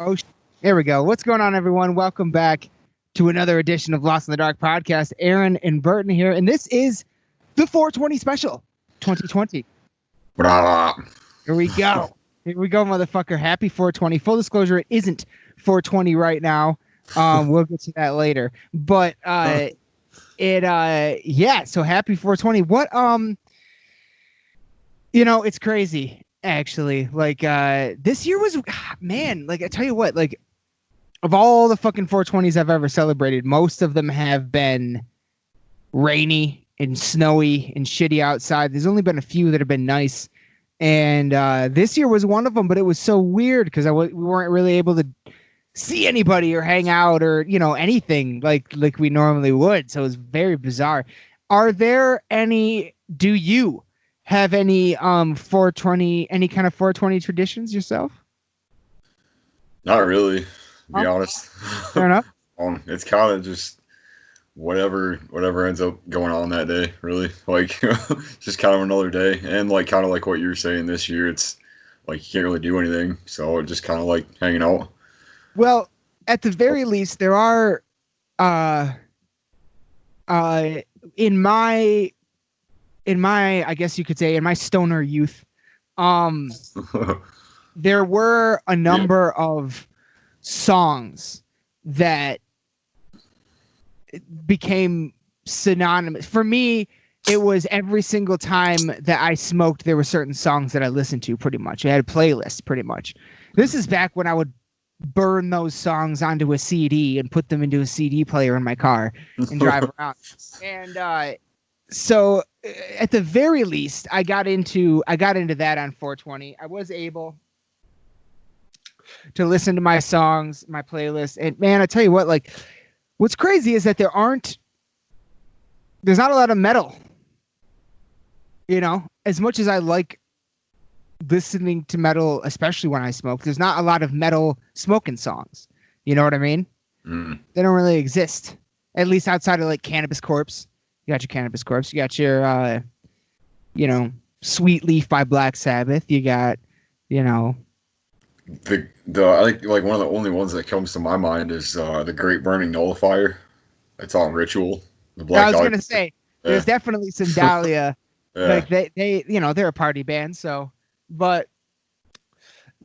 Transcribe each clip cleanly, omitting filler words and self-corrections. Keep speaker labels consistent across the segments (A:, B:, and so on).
A: Oh, there we go. What's going on, everyone? Welcome back to another edition of Lost in the Dark podcast. Aaron and Burton here, and this is the 420 special 2020.
B: Blah.
A: Here we go. Here we go, motherfucker. Happy 420. Full disclosure, it isn't 420 right now. We'll get to that later. But so happy 420. What it's crazy. Actually, this year was, man, I tell you what, of all the fucking 420s I've ever celebrated, most of them have been rainy and snowy and shitty outside. There's only been a few that have been nice. And this year was one of them, but it was so weird because we weren't really able to see anybody or hang out or, anything like we normally would. So it was very bizarre. Do you have any 420, any kind of 420 traditions yourself?
B: Not really, to be honest.
A: Fair enough.
B: It's kind of just whatever ends up going on that day, really. Just kind of another day. And kind of like what you were saying this year, it's you can't really do anything. So just kind of hanging out.
A: Well, at the very least, there are in my I guess you could say in my stoner youth, there were a number of songs that became synonymous. For me, it was every single time that I smoked, there were certain songs that I listened to pretty much. I had a playlist pretty much. This is back when I would burn those songs onto a CD and put them into a CD player in my car and drive around. And so at the very least, I got into that on 420. I was able to listen to my songs, my playlist, and man, I tell you what, what's crazy is that there's not a lot of metal. As much as I like listening to metal, especially when I smoke, there's not a lot of metal smoking songs. You know what I mean?
B: Mm.
A: They don't really exist, at least outside of Cannabis Corpse. You got your Cannabis Corpse. You got your, Sweet Leaf by Black Sabbath. You got,
B: I think one of the only ones that comes to my mind is the Great Burning Nullifier. It's on Ritual.
A: I was gonna say there's definitely some Dahlia.
B: Yeah.
A: They're a party band. So, but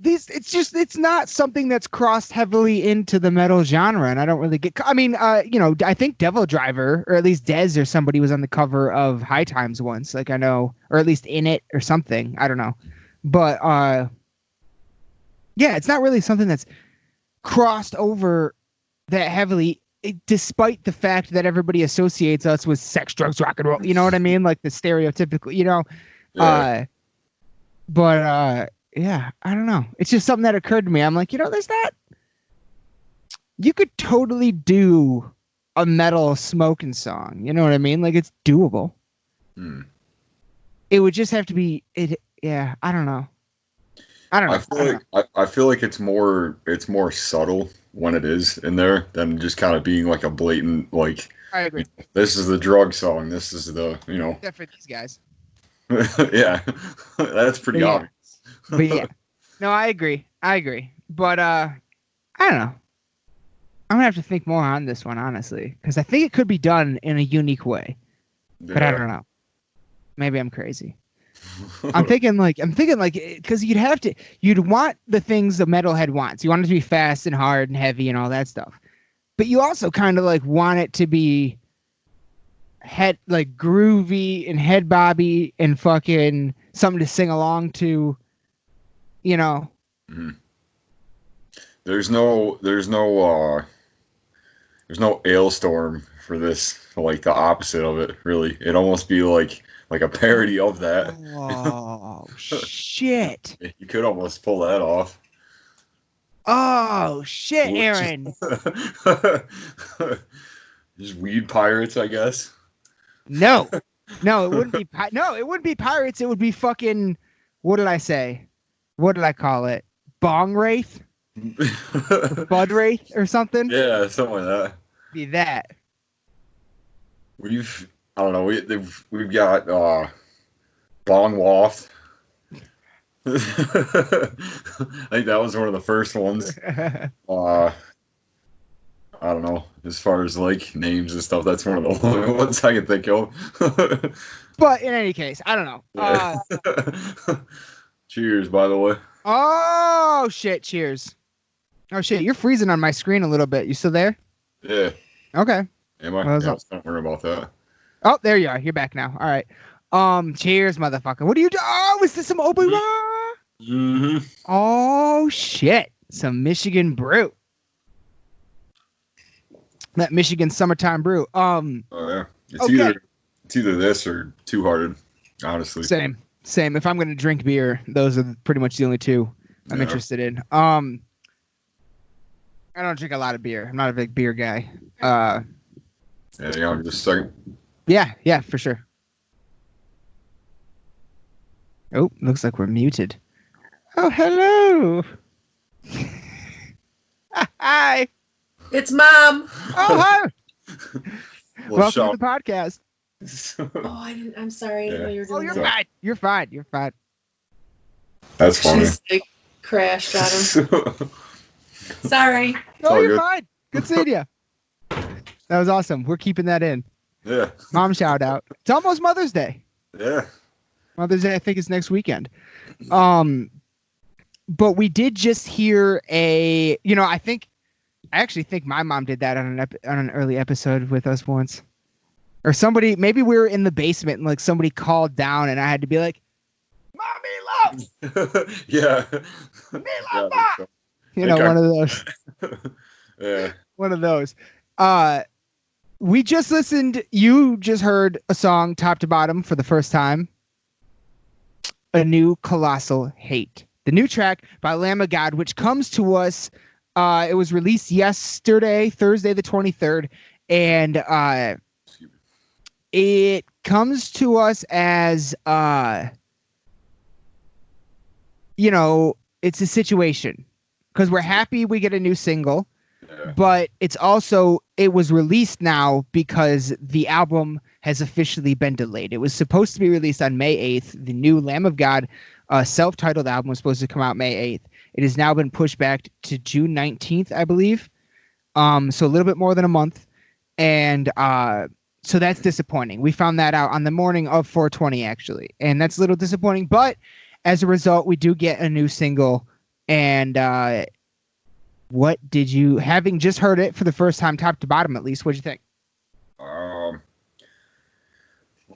A: it's not something that's crossed heavily into the metal genre, and I don't really get. I mean, I think Devil Driver, or at least Dez or somebody was on the cover of High Times once. I know, or at least in it or something. I don't know, but yeah, it's not really something that's crossed over that heavily, despite the fact that everybody associates us with sex, drugs, rock and roll. You know what I mean? The stereotypical,
B: Yeah.
A: But yeah, I don't know. It's just something that occurred to me. I'm like, there's that. You could totally do a metal smoking song. You know what I mean? It's doable.
B: Mm.
A: It would just have to be it. Yeah, I don't know.
B: I feel like it's more subtle when it is in there than just kind of being a blatant
A: I agree.
B: This is the drug song. This is the
A: Except for these guys.
B: Yeah, that's pretty obvious.
A: But yeah, no, I agree. But I don't know. I'm gonna have to think more on this one, honestly, because I think it could be done in a unique way.
B: Yeah.
A: But I don't know. Maybe I'm crazy. I'm thinking because you'd want the things the metalhead wants. You want it to be fast and hard and heavy and all that stuff. But you also kind of want it to be groovy and head bobby and fucking something to sing along to.
B: Mm-hmm. There's no Ailstorm for this, the opposite of it, really. It'd almost be like a parody of that.
A: Oh shit.
B: You could almost pull that off.
A: Oh shit, Aaron.
B: Just weed pirates, I guess.
A: No, it wouldn't be. It wouldn't be pirates. It would be fucking. What did I say? What did I call it? Bong Wraith? Bud Wraith or something?
B: Yeah, something like that.
A: Be that.
B: I don't know. We've got Bong Waft. I think that was one of the first ones. I don't know. As far as like names and stuff, that's one of the only ones I can think of.
A: But in any case, I don't know.
B: Yeah. Cheers, by the way.
A: Oh shit! Cheers. Oh shit! You're freezing on my screen a little bit. You still there?
B: Yeah.
A: Okay.
B: Am I? Yeah, I was not worried about that.
A: Oh, there you are. You're back now. All right. Cheers, motherfucker. What are you doing? Oh, is this some Obi-Wan?
B: Mm-hmm.
A: Oh shit! Some Michigan brew. That Michigan summertime brew.
B: Oh yeah. It's either this or Two Hearted, honestly.
A: Same. If I'm gonna drink beer, those are pretty much the only two I'm interested in. I don't drink a lot of beer. I'm not a big beer guy.
B: Yeah, just a second.
A: Yeah, for sure. Oh, looks like we're muted. Oh, hello. Hi.
C: It's Mom.
A: Oh, hi. Welcome
B: Shot.
A: to the podcast.
C: I'm sorry.
B: Yeah.
C: You were doing
A: You're
C: that.
A: fine. You're fine. You're fine.
B: That's funny.
C: She's like crashed on him. Sorry.
A: No,
B: all
A: you're
B: good.
A: fine. Good seeing you. That was awesome. We're keeping that in.
B: Yeah.
A: Mom shout out. It's almost Mother's Day.
B: Yeah.
A: Mother's Day, I think, is next weekend. But we did just hear I actually think my mom did that on an early episode with us once. Or somebody, maybe we were in the basement and like somebody called down and I had to be like, Mommy love!
B: Yeah.
A: Me
B: Yeah,
A: love,
B: I
A: Mom!
B: think
A: One of those.
B: Yeah.
A: One of those. We just listened. You just heard a song top to bottom for the first time. A New Colossal Hate. The new track by Lamb of God, which comes to us. It was released yesterday, Thursday the 23rd. And it comes to us as, it's a situation. Because we're happy we get a new single.
B: Yeah.
A: But it was released now because the album has officially been delayed. It was supposed to be released on May 8th. The new Lamb of God self-titled album was supposed to come out May 8th. It has now been pushed back to June 19th, I believe. So a little bit more than a month. And so that's disappointing. We found that out on the morning of 420, actually. And that's a little disappointing. But as a result, we do get a new single. And what did you, having just heard it for the first time, top to bottom at least, what'd you think?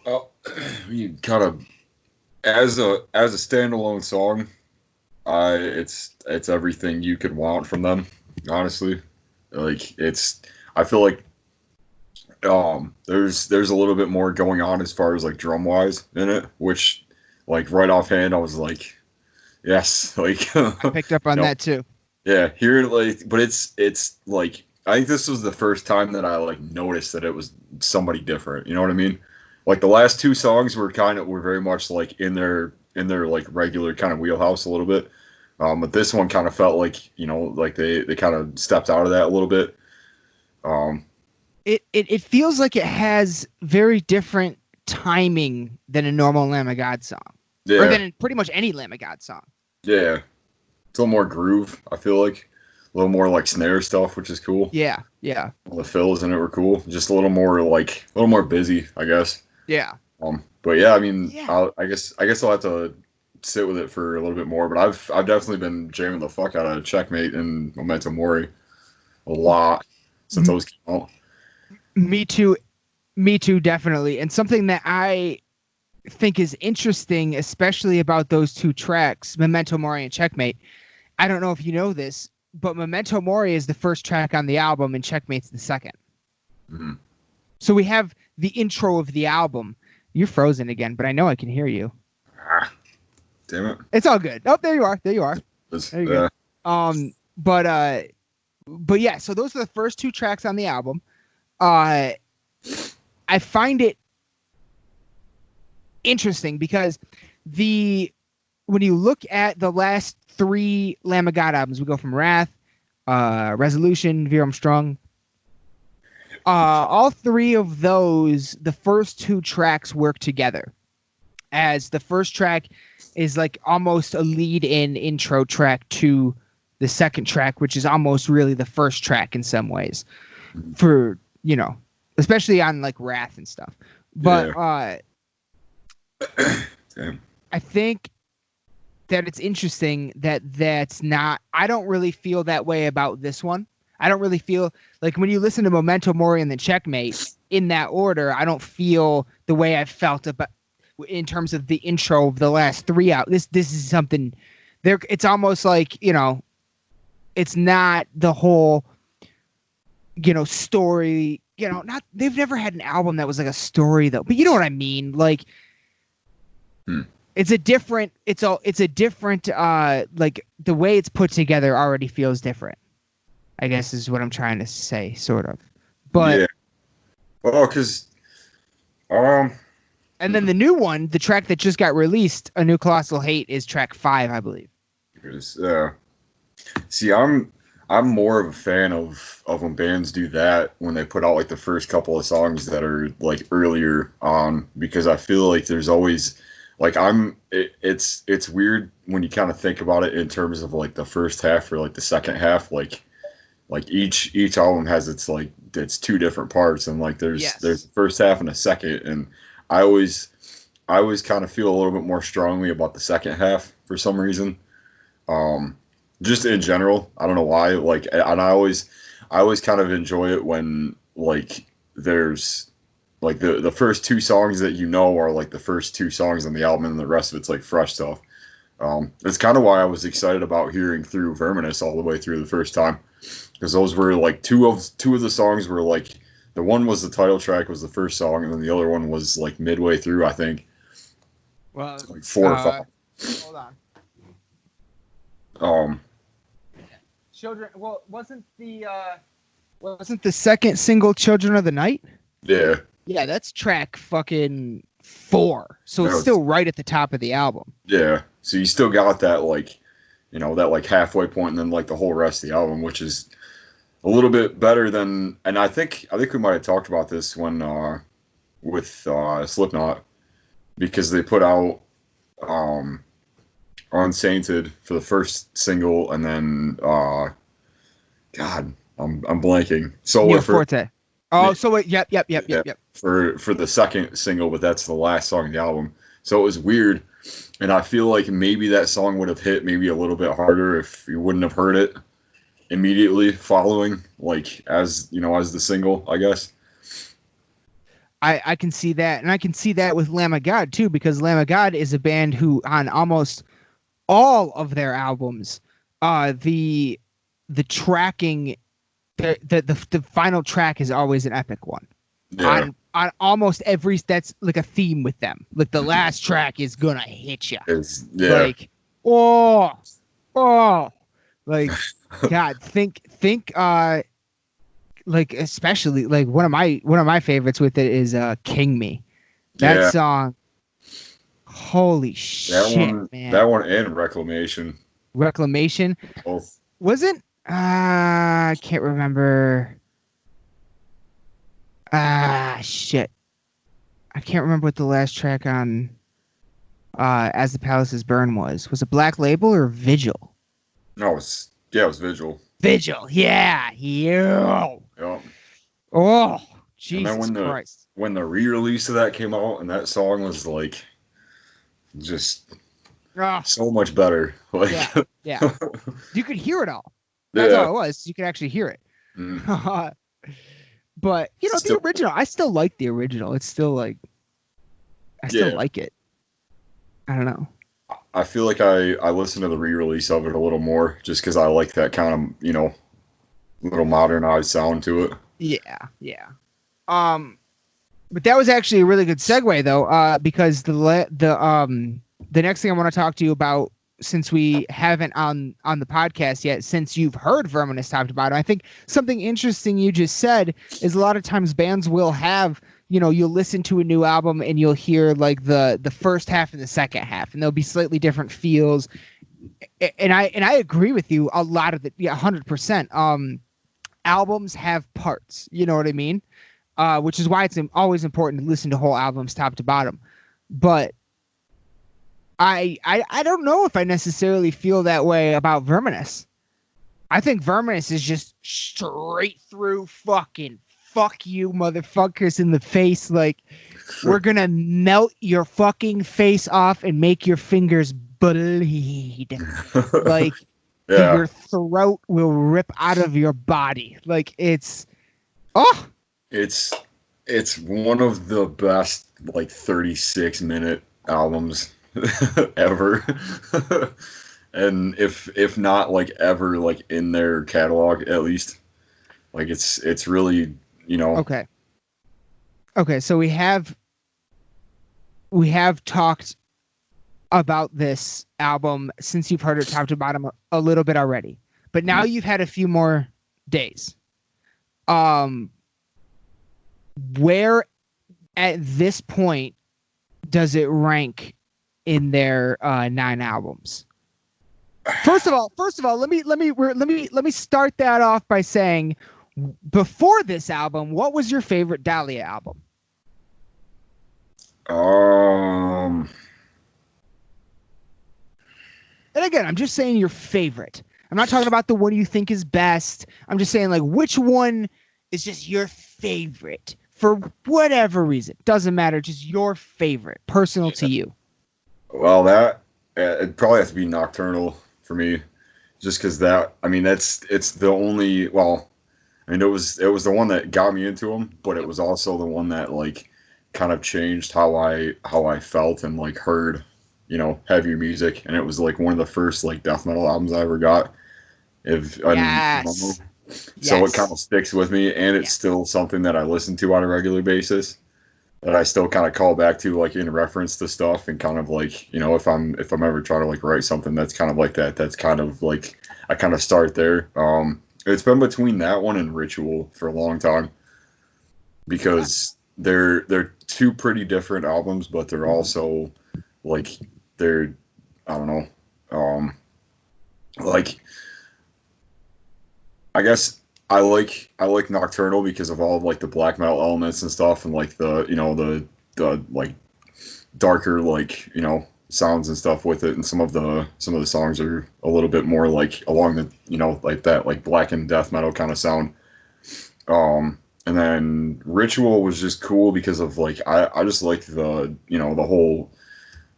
B: Well, you kind of, as a standalone song, it's everything you could want from them, honestly. Like I feel like there's a little bit more going on as far as like drum wise in it, which like right offhand I was like, yes, like
A: I picked up on that too.
B: Yeah, here but it's like I think this was the first time that I like noticed that it was somebody different. You know what I mean? Like the last two songs were very much like in their like regular kind of wheelhouse a little bit. But this one kind of felt like, like they kind of stepped out of that a little bit.
A: It feels like it has very different timing than a normal Lamb of God song.
B: Yeah.
A: Or than pretty much any Lamb of God song.
B: Yeah. It's a little more groove, I feel like. A little more like snare stuff, which is cool.
A: Yeah.
B: All the fills in it were cool. Just a little more busy, I guess.
A: Yeah.
B: But yeah, I mean,
A: Yeah.
B: I guess I'll have to sit with it for a little bit more. But I've definitely been jamming the fuck out of Checkmate and Memento Mori a lot since those came out.
A: Me too, definitely. And something that I think is interesting, especially about those two tracks, Memento Mori and Checkmate. I don't know if you know this, but Memento Mori is the first track on the album and Checkmate's the second.
B: Mm-hmm.
A: So we have the intro of the album. You're frozen again, but I know I can hear you.
B: Damn it.
A: It's all good. Oh, there you are. There you go. But yeah, so those are the first two tracks on the album. I find it interesting because when you look at the last three Lamb of God albums, we go from Wrath, Resolution, Veer Strung. All three of those, the first two tracks work together. as the first track is like almost a lead-in intro track to the second track, which is almost really the first track in some ways, for especially on like Wrath and stuff. But I think that it's interesting that that's not. I don't really feel that way about this one. I don't really feel like when you listen to Memento Mori and then Checkmate in that order, I don't feel the way I felt about in terms of the intro of the last three out. This is something there. It's almost like, it's not the whole, story, not, they've never had an album that was like a story though, but you know what I mean? Like it's a different, like the way it's put together already feels different, I guess is what I'm trying to say, sort of. But
B: yeah. Well, because
A: and then the new one, the track that just got released, A New Colossal Hate, is track 5, I believe.
B: See, I'm more of a fan of when bands do that when they put out like the first couple of songs that are like earlier on, because I feel like there's always like it's weird when you kind of think about it in terms of like the first half or like the second half, like each album has its two different parts, and like there's the first half and a second, and I always kind of feel a little bit more strongly about the second half for some reason. Just in general, I don't know why. Like, and I always kind of enjoy it when like there's like the first two songs that are like the first two songs on the album, and the rest of it's like fresh stuff. It's kind of why I was excited about hearing through Verminous all the way through the first time, because those were like two of the songs were like, the one was the title track, was the first song, and then the other one was like midway through, I think.
A: Well,
B: like 4 or 5.
A: Hold on. Children. Well, wasn't the second single "Children of the Night"?
B: Yeah.
A: Yeah, that's track fucking 4. So it's still right at the top of the album.
B: Yeah. So you still got that that like halfway point, and then like the whole rest of the album, which is a little bit better than. And I think we might have talked about this when with Slipknot, because they put out Unsainted for the first single, and then God, I'm blanking.
A: Solar Forte. Oh, so wait, yep.
B: For the second single, but that's the last song of the album. So it was weird, and I feel like maybe that song would have hit maybe a little bit harder if you wouldn't have heard it immediately following, like as the single, I guess.
A: I can see that, and I can see that with Lamb of God too, because Lamb of God is a band who on almost all of their albums, the tracking, the final track is always an epic one.
B: Yeah.
A: On almost every, that's like a theme with them. Like the last track is gonna hit you. Like, like God, think like especially like one of my favorites with it is King Me. That song. Holy shit, man.
B: That one and Reclamation.
A: Both. Wasn't I can't remember. Shit. I can't remember what the last track on As the Palaces Burn was. Was it Black Label or Vigil?
B: No, it was Vigil.
A: Vigil, yeah.
B: Yep.
A: Oh, Jesus Christ.
B: When the re-release of that came out, and that song was like just so much better. Like,
A: yeah. You could hear it all. That's all it was. You could actually hear it.
B: Mm.
A: But the original, I still like the original. It's still like, I still like it. I don't know.
B: I feel like I listen to the re-release of it a little more, just because I like that kind of little modernized sound to it.
A: Yeah. But that was actually a really good segue though, because the next thing I want to talk to you about, since we haven't on the podcast yet, since you've heard Verminous top to bottom, I think something interesting you just said is a lot of times bands will have, you'll listen to a new album and you'll hear like the first half and the second half, and there'll be slightly different feels. And I agree with you a lot of 100%. Albums have parts, you know what I mean? Which is why it's always important to listen to whole albums top to bottom. But I don't know if I necessarily feel that way about Verminous. I think Verminous is just straight through fucking fuck you motherfuckers in the face. Like, we're gonna melt your fucking face off and make your fingers bleed. Like, your throat will rip out of your body. Like, it's
B: one of the best like 36-minute albums ever. And if not like ever, like in their catalog at least, like it's really, you know.
A: Okay, so we have talked about this album since you've heard it top to bottom a little bit already, but now you've had a few more days. Where at this point does it rank in their 9 albums? First of all, let me start that off by saying, before this album, what was your favorite Dahlia album? And again, I'm just saying your favorite. I'm not talking about the one you think is best. I'm just saying, like, which one is just your favorite for whatever reason. Doesn't matter, just your favorite, personal to you.
B: Well, that it probably has to be Nocturnal for me, just because it's the only. Well, I mean, it was the one that got me into them, but it was also the one that like kind of changed how I felt and like heard, you know, heavier music, and it was like one of the first like death metal albums I ever got. So it kind of sticks with me, and it's still something that I listen to on a regular basis, that I still kind of call back to, like in reference to stuff, and kind of like, you know, if I'm ever trying to like write something that's kind of like that, that's kind of like I kind of start there. It's been between that one and Ritual for a long time, because they're two pretty different albums, but they're also like I don't know, like. I guess I like Nocturnal because of all of like the black metal elements and stuff, and like the, you know, the like darker, like, you know, sounds and stuff with it, and some of the songs are a little bit more like along the, you know, like that like black and death metal kind of sound. And then Ritual was just cool because of like I just like the, you know, the whole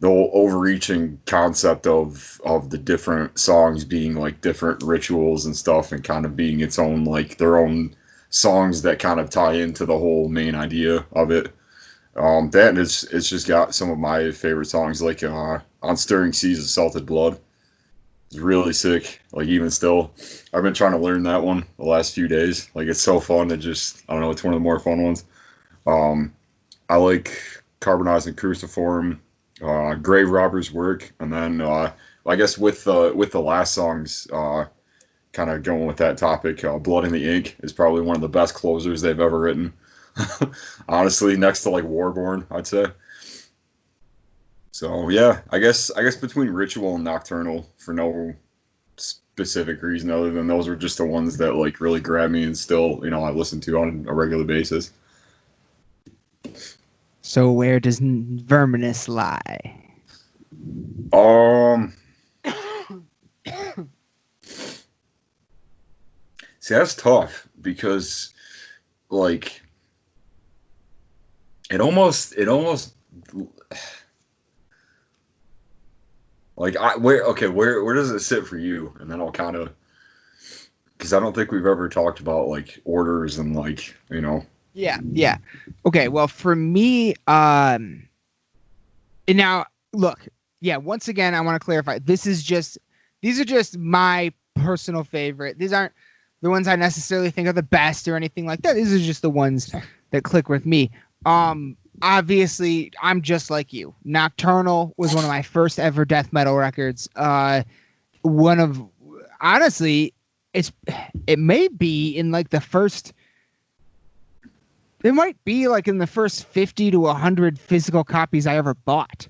B: overreaching concept of the different songs being like different rituals and stuff, and kind of being its own, like their own songs that kind of tie into the whole main idea of it. That it's just got some of my favorite songs, like On Stirring Seas of Salted Blood. It's really sick. Like, even still, I've been trying to learn that one the last few days. Like, it's so fun. I don't know, it's one of the more fun ones. I like Carbonized and Cruciform, Grave Robber's Work, and then I guess with the last songs, kind of going with that topic, Blood in the Ink is probably one of the best closers they've ever written. Honestly, next to like Warborn, I'd say. So yeah, I guess between Ritual and Nocturnal, for no specific reason other than those are just the ones that like really grab me and still, you know, I listen to on a regular basis.
A: So where does Verminous lie?
B: See, that's tough because, like, it almost like where does it sit for you? And then I'll kind of, because I don't think we've ever talked about like orders and like, you know.
A: Yeah. Okay, well, for me, and now look, once again, I want to clarify. These are just my personal favorite. These aren't the ones I necessarily think are the best or anything like that. These are just the ones that click with me. Obviously, I'm just like you. Nocturnal was one of my first ever death metal records. Honestly, it may be in like the first. It might be like in the first 50 to 100 physical copies I ever bought.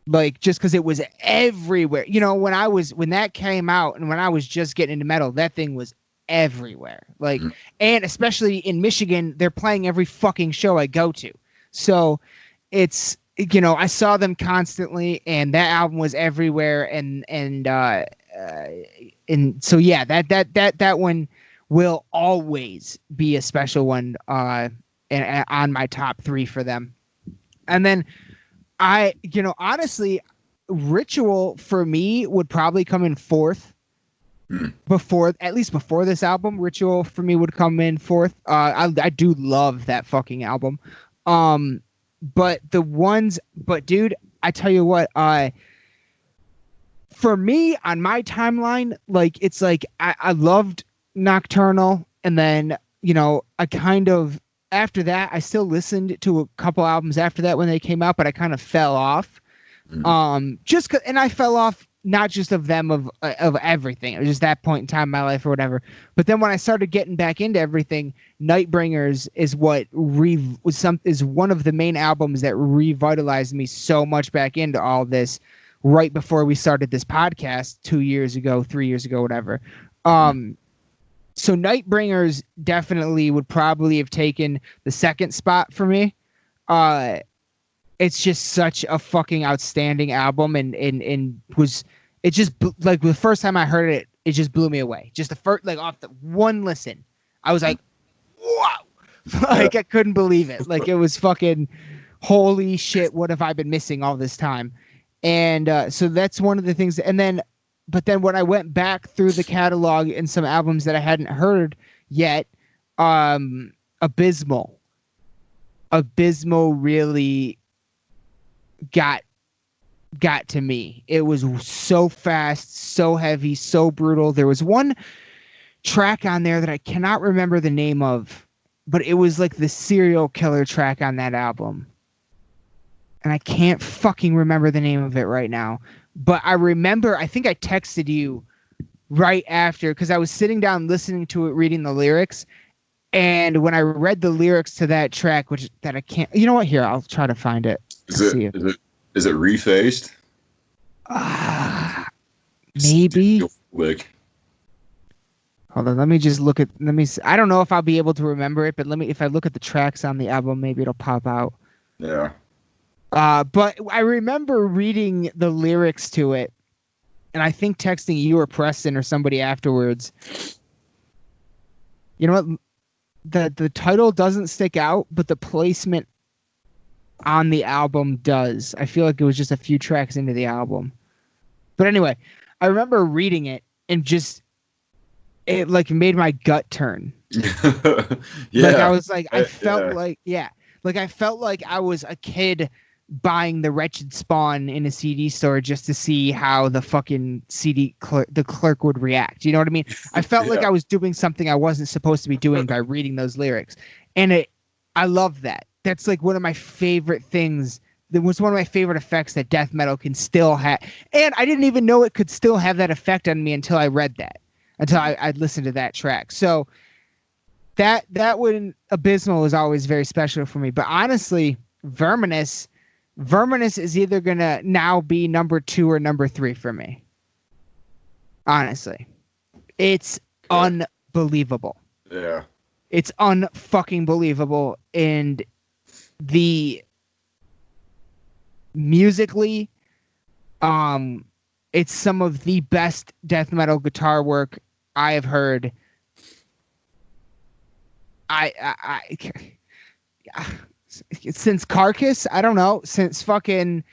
A: Like, just because it was everywhere. You know, when that came out and when I was just getting into metal, that thing was everywhere. Like, and especially in Michigan, they're playing every fucking show I go to. So it's I saw them constantly, and that album was everywhere, and so yeah, that one will always be a special one, and on my top 3 for them. And then honestly, Ritual for me would probably come in 4th. Before this album, Ritual for me would come in 4th. I do love that fucking album. But dude, I tell you what, for me on my timeline, like it's like I loved Nocturnal, and then I kind of, after that I still listened to a couple albums after that when they came out, but I kind of fell off. And I fell off not just of them, of everything. It was just that point in time in my life or whatever. But then when I started getting back into everything, Nightbringers is what is one of the main albums that revitalized me so much back into all this right before we started this podcast 2 years ago, 3 years ago, whatever. So Nightbringers definitely would probably have taken the 2nd spot for me. It's just such a fucking outstanding album, and was, it just, like, the first time I heard it, it just blew me away. Just the first, like, off the one listen, I was like, wow. Like, I couldn't believe it. Like, it was fucking, holy shit, what have I been missing all this time? And so that's one of the things. But then when I went back through the catalog and some albums that I hadn't heard yet, Abysmal really got to me. It was so fast, so heavy, so brutal. There was one track on there that I cannot remember the name of, but it was like the serial killer track on that album. And I can't fucking remember the name of it right now. But I remember, I think I texted you right after, because I was sitting down listening to it, reading the lyrics. And when I read the lyrics to that track, that I can't, you know what? Here, I'll try to find it.
B: Is it Refaced?
A: Maybe. Hold on, let me see. I don't know if I'll be able to remember it, but if I look at the tracks on the album, maybe it'll pop out.
B: Yeah.
A: But I remember reading the lyrics to it, and I think texting you or Preston or somebody afterwards. You know what? The title doesn't stick out, but the placement on the album does. I feel like it was just a few tracks into the album. But anyway, I remember reading it and just, it like made my gut turn.
B: Yeah.
A: Like I was like, I felt like I was a kid buying the Wretched Spawn in a CD store just to see how the fucking the clerk would react. You know what I mean? I felt like I was doing something I wasn't supposed to be doing by reading those lyrics. And I love that. That's like one of my favorite things. That was one of my favorite effects that death metal can still have. And I didn't even know it could still have that effect on me until I read that, until I listened to that track. So that one, Abysmal, was always very special for me. But honestly, Verminous is either going to now be number 2 or number 3 for me. Honestly. It's unbelievable.
B: Yeah.
A: It's unfucking believable. And musically, it's some of the best death metal guitar work I have heard. Since Carcass, I don't know, since fucking,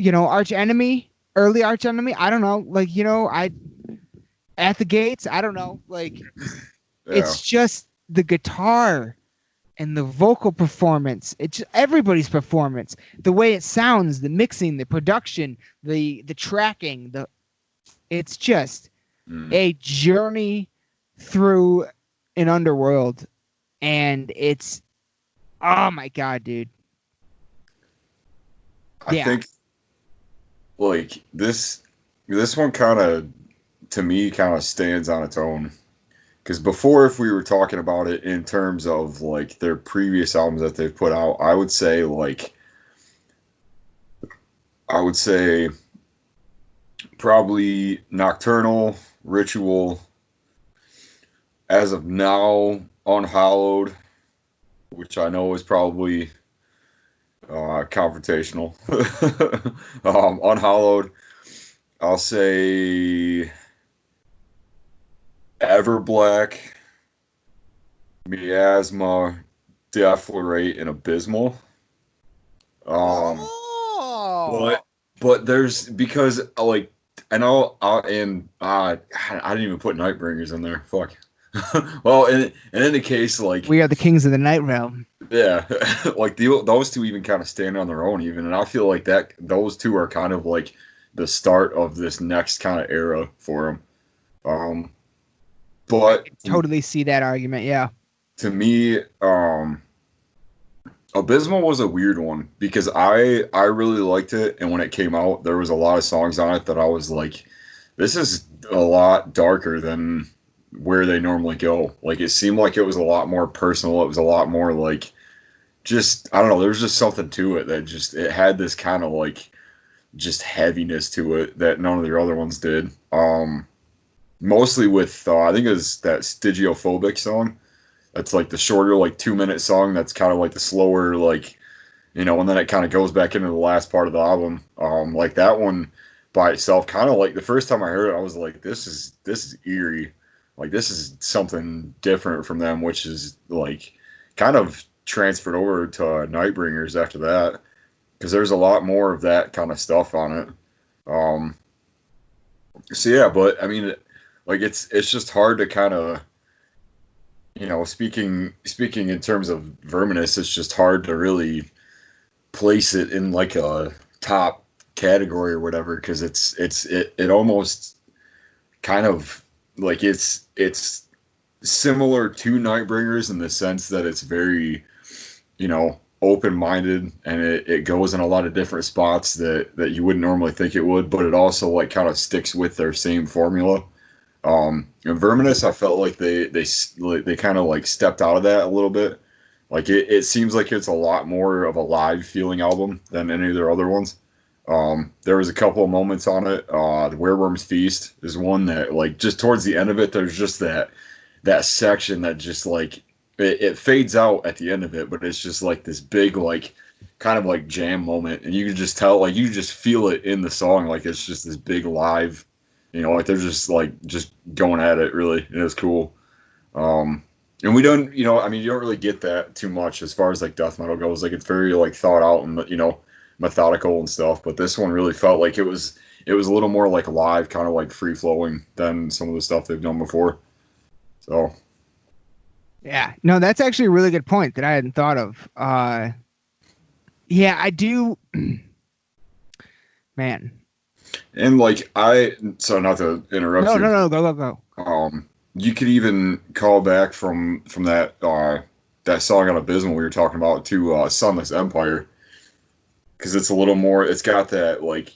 A: Arch Enemy, early Arch Enemy, I don't know, like, At the Gates, I don't know, like, It's just the guitar and the vocal performance. It's just everybody's performance, the way it sounds, the mixing, the production, the tracking, it's just a journey through an underworld, and it's, oh my god, dude.
B: I think like this one kind of, to me, kind of stands on its own. Because before, if we were talking about it in terms of like their previous albums that they've put out, I would say probably Nocturnal, Ritual, as of now, Unhallowed, which I know is probably Confrontational. Unhallowed. I'll say Everblack, Miasma, Deflorate, and Abysmal.
A: Oh.
B: But there's because like I know I didn't even put Nightbringers in there. Fuck. Well, and in the case like
A: We are the kings of the night realm.
B: yeah, like those two even kind of stand on their own even, and I feel like that those two are kind of like the start of this next kind of era for them. But
A: Totally see that argument. Yeah.
B: to me, Abysmal was a weird one because I really liked it, and when it came out, there was a lot of songs on it that I was like, this is a lot darker than where they normally go. Like it seemed like it was a lot more personal. It was a lot more like just I don't know. There was just something to it that just it had this kind of like just heaviness to it that none of the other ones did. Mostly with I think it was that Stygophobic song. That's like the shorter, like 2 minute song. That's kind of like the slower, like and then it kind of goes back into the last part of the album. Like that one by itself, kind of like the first time I heard it, I was like, this is eerie. Like this is something different from them, which is like kind of transferred over to Nightbringers after that, because there's a lot more of that kind of stuff on it. So yeah, but I mean, like it's just hard to kind of speaking in terms of verminous, it's just hard to really place it in like a top category or whatever, because it almost kind of like it's similar to Nightbringers in the sense that it's very open-minded, and it goes in a lot of different spots that you wouldn't normally think it would, but it also like kind of sticks with their same formula. And Verminous, I felt like they kind of like stepped out of that a little bit. Like it seems like it's a lot more of a live feeling album than any of their other ones. There was a couple of moments on it. The Werewolf's Feast is one that like just towards the end of it, there's just that section that just like it fades out at the end of it, but it's just like this big like kind of like jam moment, and you can just tell, like you just feel it in the song, like it's just this big live. Like they're just going at it really, and it was cool. And we don't, I mean, you don't really get that too much as far as like death metal goes. Like it's very like thought out and methodical and stuff. But this one really felt like it was a little more like live, kind of like free flowing than some of the stuff they've done before. So.
A: Yeah, no, that's actually a really good point that I hadn't thought of. Yeah, I do. Man. And
B: like so not to interrupt you.
A: No, go.
B: You could even call back from that song on Abysmal we were talking about to Sunless Empire, because it's a little more. It's got that like.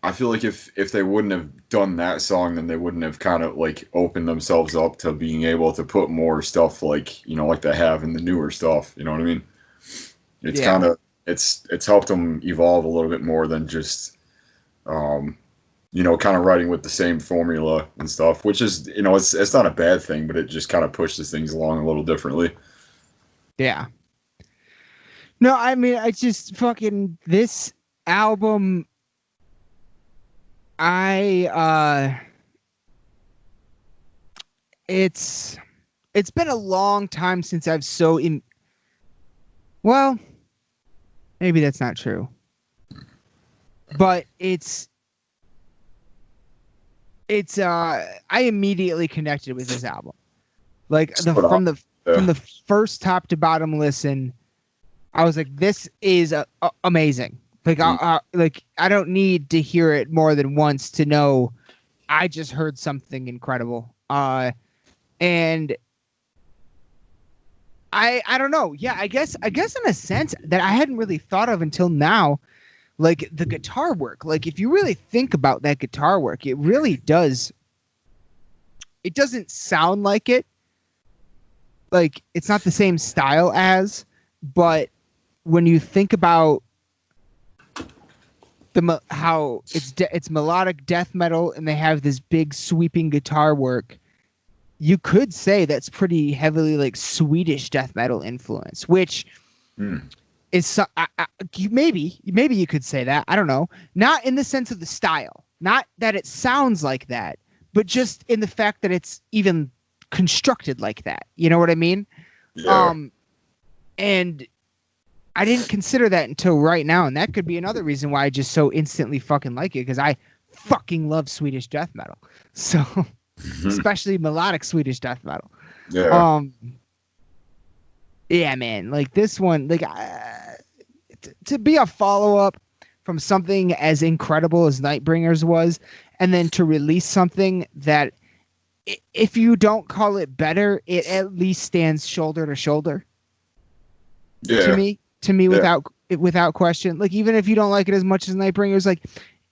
B: I feel like if they wouldn't have done that song, then they wouldn't have kind of like opened themselves up to being able to put more stuff like like they have in the newer stuff. You know what I mean? It's kind of it's helped them evolve a little bit more than just. Kind of writing with the same formula and stuff, which is, it's not a bad thing, but it just kind of pushes things along a little differently.
A: Yeah. No, I mean, I just fucking this album. It's been a long time since I've well, maybe that's not true. But I immediately connected with this album. Like from the first top to bottom listen, I was like, this is amazing. Like I don't need to hear it more than once to know I just heard something incredible. And I don't know. Yeah, I guess in a sense that I hadn't really thought of until now. Like the guitar work, like if you really think about that guitar work, it really does. It doesn't sound like it. Like it's not the same style as, but when you think about how it's melodic death metal and they have this big sweeping guitar work, you could say that's pretty heavily like Swedish death metal influence, which. maybe you could say that. I don't know. Not in the sense of the style, not that it sounds like that, but just in the fact that it's even constructed like that. You know what I mean?
B: Yeah.
A: And I didn't consider that until right now, and that could be another reason why I just so instantly fucking like it, because I fucking love Swedish death metal. So, especially melodic Swedish death metal.
B: Yeah.
A: Yeah, man. Like this one, like to be a follow-up from something as incredible as Nightbringers was, and then to release something that, if you don't call it better, it at least stands shoulder to shoulder.
B: Yeah.
A: To me, without question. Like, even if you don't like it as much as Nightbringers, like,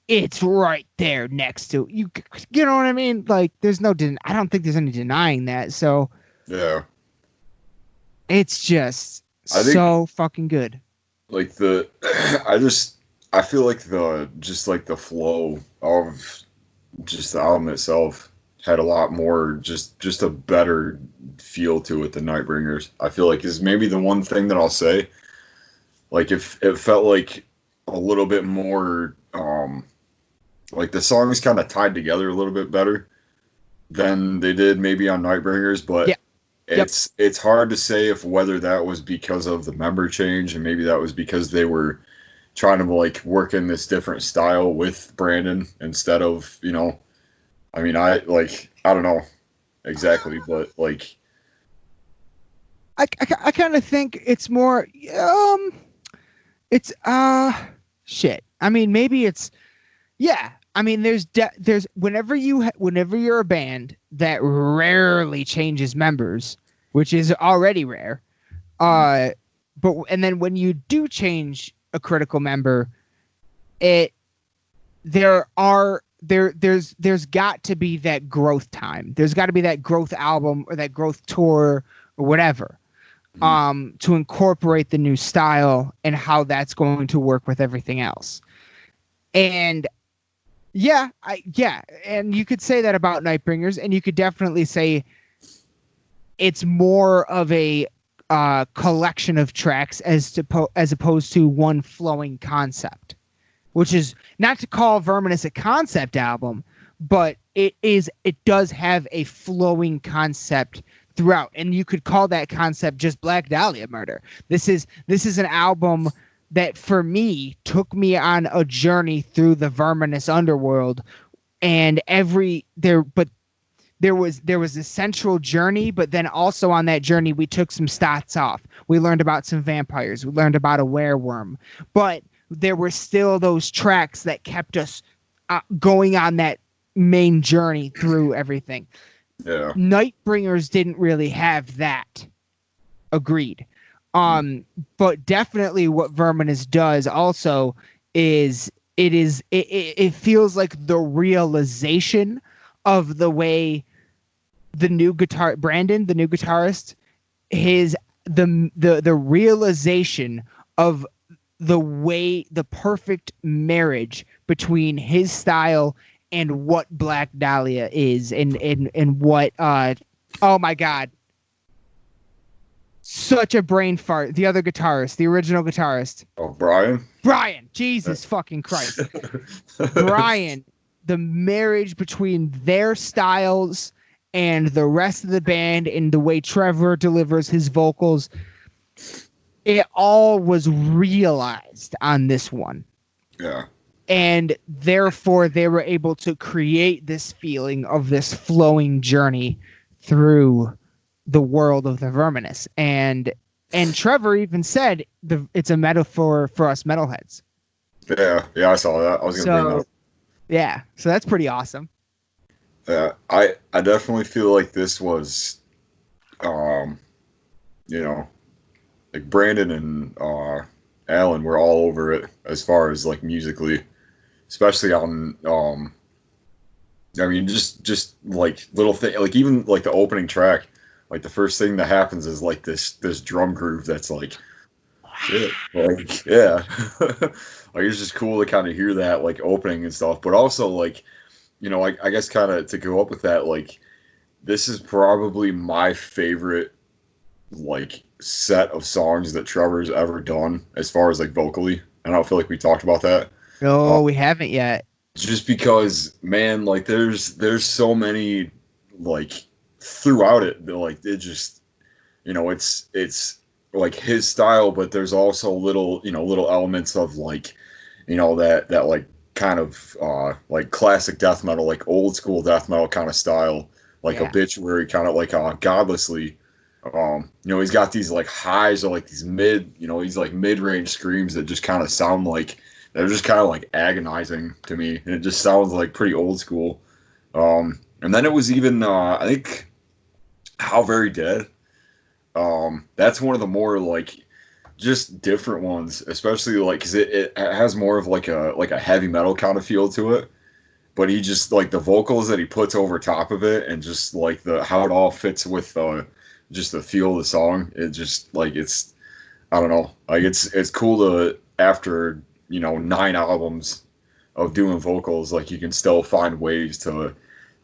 A: it's right there next to you. You know what I mean? Like, I don't think there's any denying that. So
B: Yeah.
A: it's just so fucking good.
B: Like I feel like the flow of just the album itself had a lot more just a better feel to it than Nightbringers. I feel like is maybe the one thing that I'll say. Like, if it felt like a little bit more, like the songs kind of tied together a little bit better than they did maybe on Nightbringers, but
A: yeah.
B: It's hard to say whether that was because of the member change, and maybe that was because they were trying to like work in this different style with Brandon instead of, I mean, I don't know exactly, but like
A: I kind of think it's more it's shit. I mean, maybe it's I mean, there's whenever you're a band that rarely changes members, which is already rare, and then when you do change a critical member, there's got to be that growth time. There's got to be that growth album or that growth tour or whatever, to incorporate the new style and how that's going to work with everything else. And and you could say that about Nightbringers, and you could definitely say it's more of a collection of tracks as opposed to one flowing concept, which is not to call Verminous a concept album, but it does have a flowing concept throughout, and you could call that concept just Black Dahlia Murder. This is an album that for me took me on a journey through the Verminous underworld, and there was a central journey, but then also on that journey we took some stops off. We learned about some vampires, we learned about a wereworm, but there were still those tracks that kept us going on that main journey through everything.
B: Yeah.
A: Nightbringers didn't really have that. Agreed. But definitely what Verminous does also is it feels like the realization of the way Brandon, the new guitarist, the realization of the perfect marriage between his style and what Black Dahlia is, and what oh my god, such a brain fart. The other guitarist, the original guitarist.
B: Oh, Brian.
A: Jesus fucking Christ. Brian, the marriage between their styles and the rest of the band, and the way Trevor delivers his vocals, it all was realized on this one.
B: Yeah.
A: And therefore they were able to create this feeling of this flowing journey through the world of the Verminous. And Trevor even said it's a metaphor for us metalheads.
B: Yeah, I saw that. I was going to bring that up.
A: Yeah, so that's pretty awesome.
B: Yeah, I definitely feel like this was, like Brandon and Alan were all over it as far as like musically, especially on I mean, just like little thing, like even like the opening track, like the first thing that happens is like this drum groove that's like, shit, like yeah, like it's just cool to kind of hear that like opening and stuff, but also like, I guess kind of to go up with that, like this is probably my favorite like set of songs that Trevor's ever done as far as like vocally. I don't feel like we talked about that.
A: No, we haven't yet.
B: Just because, man, like there's so many like throughout it, like it just, it's like his style, but there's also little elements of like, that like kind of like classic death metal, like old school death metal kind of style, like Obituary, kind of like Godlessly. He's got these like highs or like these these like mid-range screams that just kind of sound like they're just kind of like agonizing to me, and it just sounds like pretty old school. And then it was even I think How Very Dead. That's one of the more like just different ones, especially like because it has more of like a heavy metal kind of feel to it. But he just like the vocals that he puts over top of it, and just like how it all fits with just the feel of the song. It just like I don't know, like it's cool to after 9 albums of doing vocals, like you can still find ways to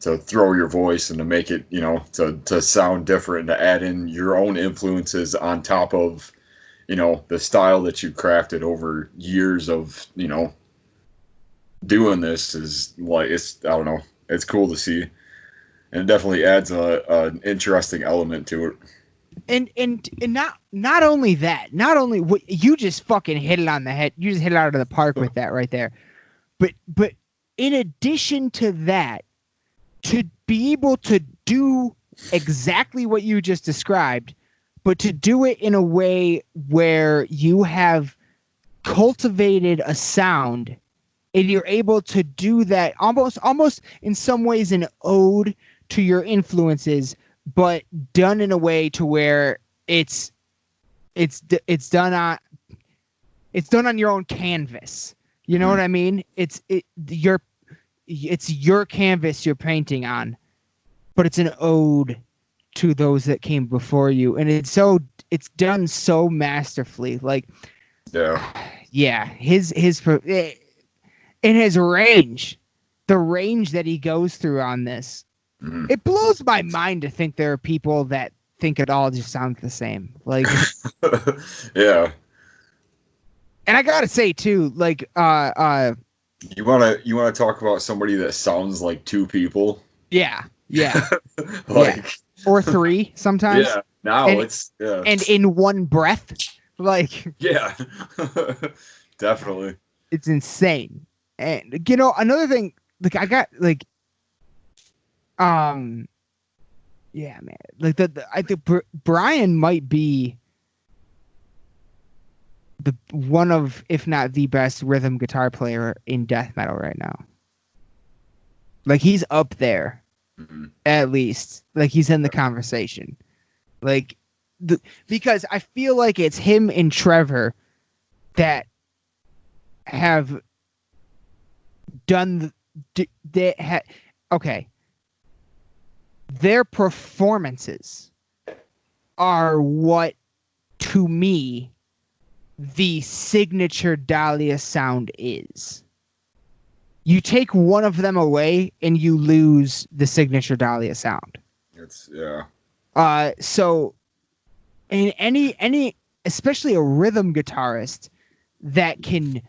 B: throw your voice and to make it to sound different, and to add in your own influences on top of the style that you crafted over years of doing this. Is like I don't know, it's cool to see, and it definitely adds an interesting element to it.
A: And not only that, not only what you just fucking hit it on the head, you just hit it out of the park with that right there. But in addition to that, to be able to do exactly what you just described, but to do it in a way where you have cultivated a sound, and you're able to do that almost in some ways an ode to your influences, but done in a way to where it's done on your own canvas. You know what I mean? It's your canvas you're painting on, but it's an ode to those that came before you, and it's done so masterfully. Like, his in his range, the range that he goes through on this. Mm-hmm. It blows my mind to think there are people that think it all just sounds the same. Like,
B: yeah.
A: And I gotta say too, like,
B: you wanna talk about somebody that sounds like two people?
A: Yeah.
B: Like,
A: yeah. Or three sometimes.
B: Yeah. Now
A: and,
B: it's
A: and in one breath, like.
B: Yeah. Definitely.
A: It's insane. And another thing, like I got like. Yeah, man. Like I think Brian might be the one of, if not the best rhythm guitar player in death metal right now. Like he's up there, at least. Like he's in the conversation. Like because I feel like it's him and Trevor that have done okay. Their performances are what, to me, the signature Dahlia sound is. You take one of them away and you lose the signature Dahlia sound. So in any especially a rhythm guitarist that can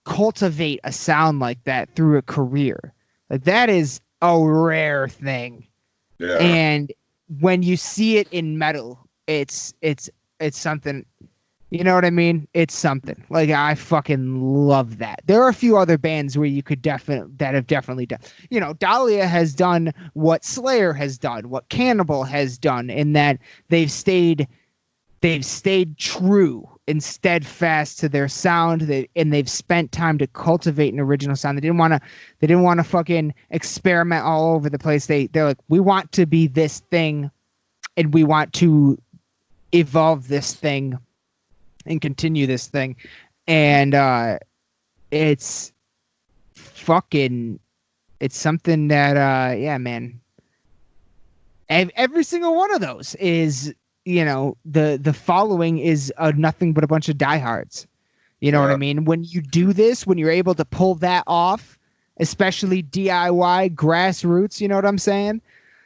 A: cultivate a sound like that through a career, like that is a rare thing.
B: Yeah.
A: And when you see it in metal, it's something. You know what I mean? It's something. Like I fucking love that. There are a few other bands where you could that have definitely done. Dahlia has done what Slayer has done, what Cannibal has done, in that they've stayed true and steadfast to their sound. And they've spent time to cultivate an original sound. They didn't want to fucking experiment all over the place. They're like, we want to be this thing, and we want to evolve this thing and continue this thing. And it's something that yeah, man. Every single one of those is, the following is nothing but a bunch of diehards. You know what I mean? When you do this, when you're able to pull that off, especially DIY grassroots, you know what I'm saying?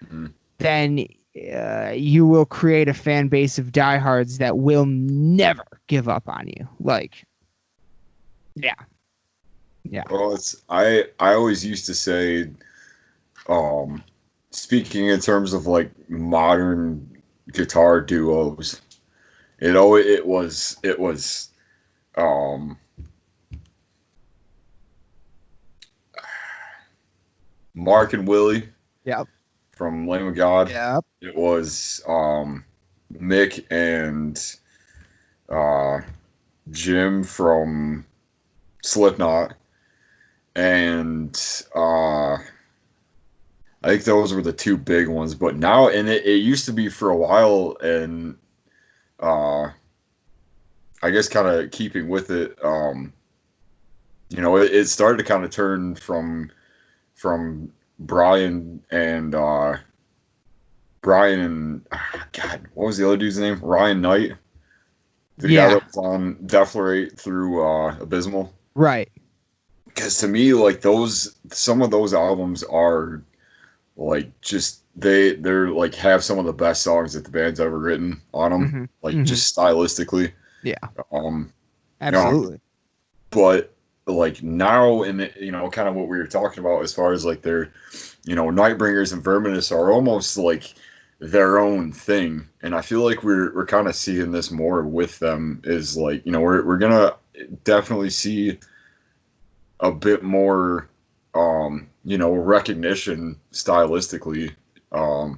A: Mm-hmm. Then you will create a fan base of diehards that will never give up on you. Like, yeah.
B: Well, I always used to say, speaking in terms of like modern guitar duos, it was Mark and Willie.
A: Yep.
B: From Lamb of God.
A: Yep.
B: It was Mick and Jim from Slipknot, and I think those were the two big ones. But now, and it used to be for a while, and I guess kind of keeping with it, it started to kind of turn from Brian and God, what was the other dude's name? Ryan Knight, the guy that was on Deflorate through Abysmal.
A: Right.
B: Because to me, like some of those albums are like just they're like have some of the best songs that the band's ever written on them, just stylistically.
A: Yeah.
B: Absolutely. But like now, in kind of what we were talking about as far as like their, Nightbringers and Verminous are almost like their own thing, and I feel like we're kind of seeing this more with them. Is like we're gonna definitely see a bit more, recognition stylistically. I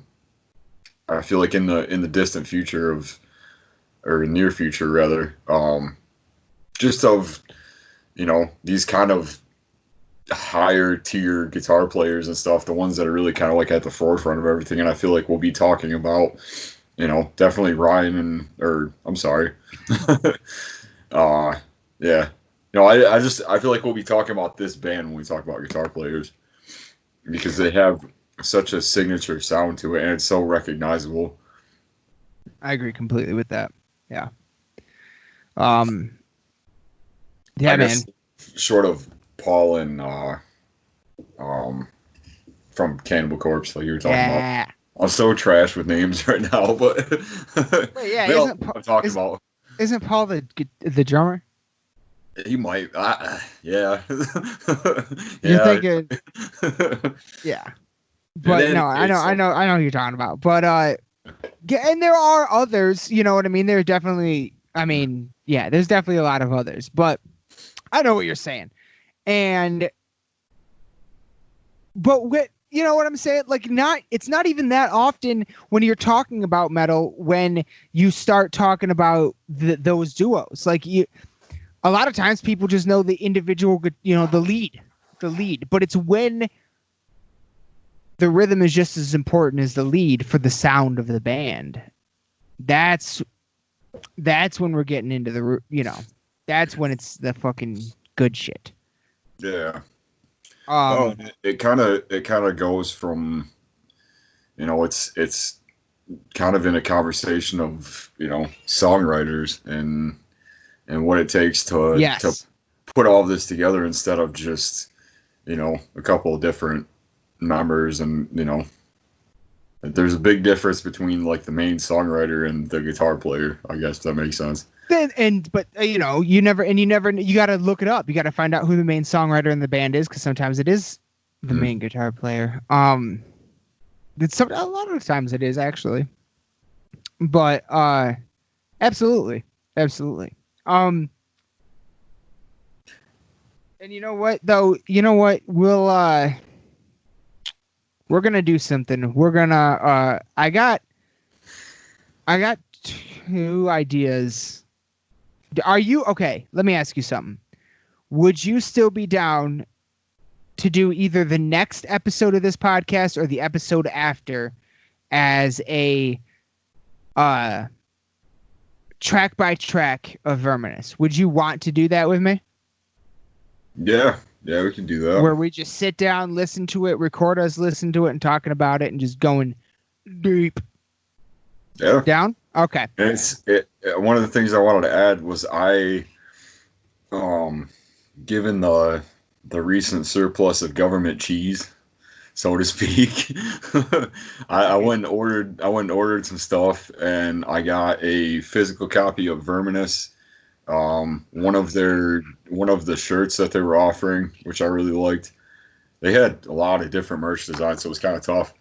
B: feel like in the distant future or near future rather, just of these kind of higher tier guitar players and stuff, the ones that are really kind of like at the forefront of everything. And I feel like we'll be talking about, definitely Ryan yeah. I feel like we'll be talking about this band when we talk about guitar players, because they have such a signature sound to it and it's so recognizable.
A: I agree completely with that. Yeah.
B: Yeah, man. Short of Paul and from Cannibal Corpse, like you were talking about. I'm so trash with names right now, but
A: wait, yeah,
B: I'm talking about.
A: Isn't Paul the drummer?
B: He might. Yeah.
A: You're thinking. Yeah. But then, no, I know who you're talking about. But and there are others. You know what I mean? There's definitely. I mean, yeah, there's definitely a lot of others, but I know what you're saying. But you know what I'm saying? Like, it's not even that often when you're talking about metal when you start talking about those duos. Like, a lot of times people just know the individual, the lead. But it's when the rhythm is just as important as the lead for the sound of the band. That's when we're getting into that's when it's the fucking good shit.
B: Yeah. It kind of goes from, it's kind of in a conversation of, songwriters and what it takes to put all this together instead of just, a couple of different members. And, there's a big difference between like the main songwriter and the guitar player, I guess that makes sense.
A: But you got to look it up. You got to find out who the main songwriter in the band is, because sometimes it is the main guitar player. A lot of times it is actually. But absolutely. And you know what though? You know what? We're gonna do something. We're gonna. I got 2 ideas. Are you okay? Let me ask you something. Would you still be down to do either the next episode of this podcast or the episode after as a track by track of Verminous? Would you want to do that with me?
B: Yeah, we can do that.
A: Where we just sit down, listen to it, record us, listen to it, and talking about it, and just going deep.
B: Yeah.
A: Down? Okay.
B: And one of the things I wanted to add was given the recent surplus of government cheese so to speak. I went and ordered some stuff, and I got a physical copy of Verminous. One of the shirts that they were offering, which I really liked. They had a lot of different merch designs, so it was kind of tough.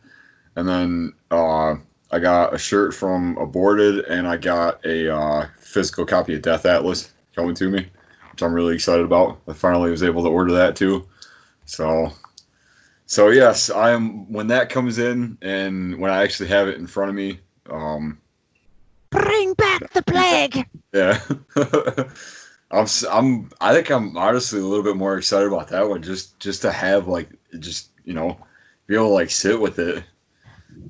B: And then I got a shirt from Aborted, and I got a physical copy of Death Atlas coming to me, which I'm really excited about. I finally was able to order that too. So yes, when that comes in, and when I actually have it in front of me,
A: bring back the plague.
B: Yeah. I think I'm honestly a little bit more excited about that one, just to have be able to like sit with it,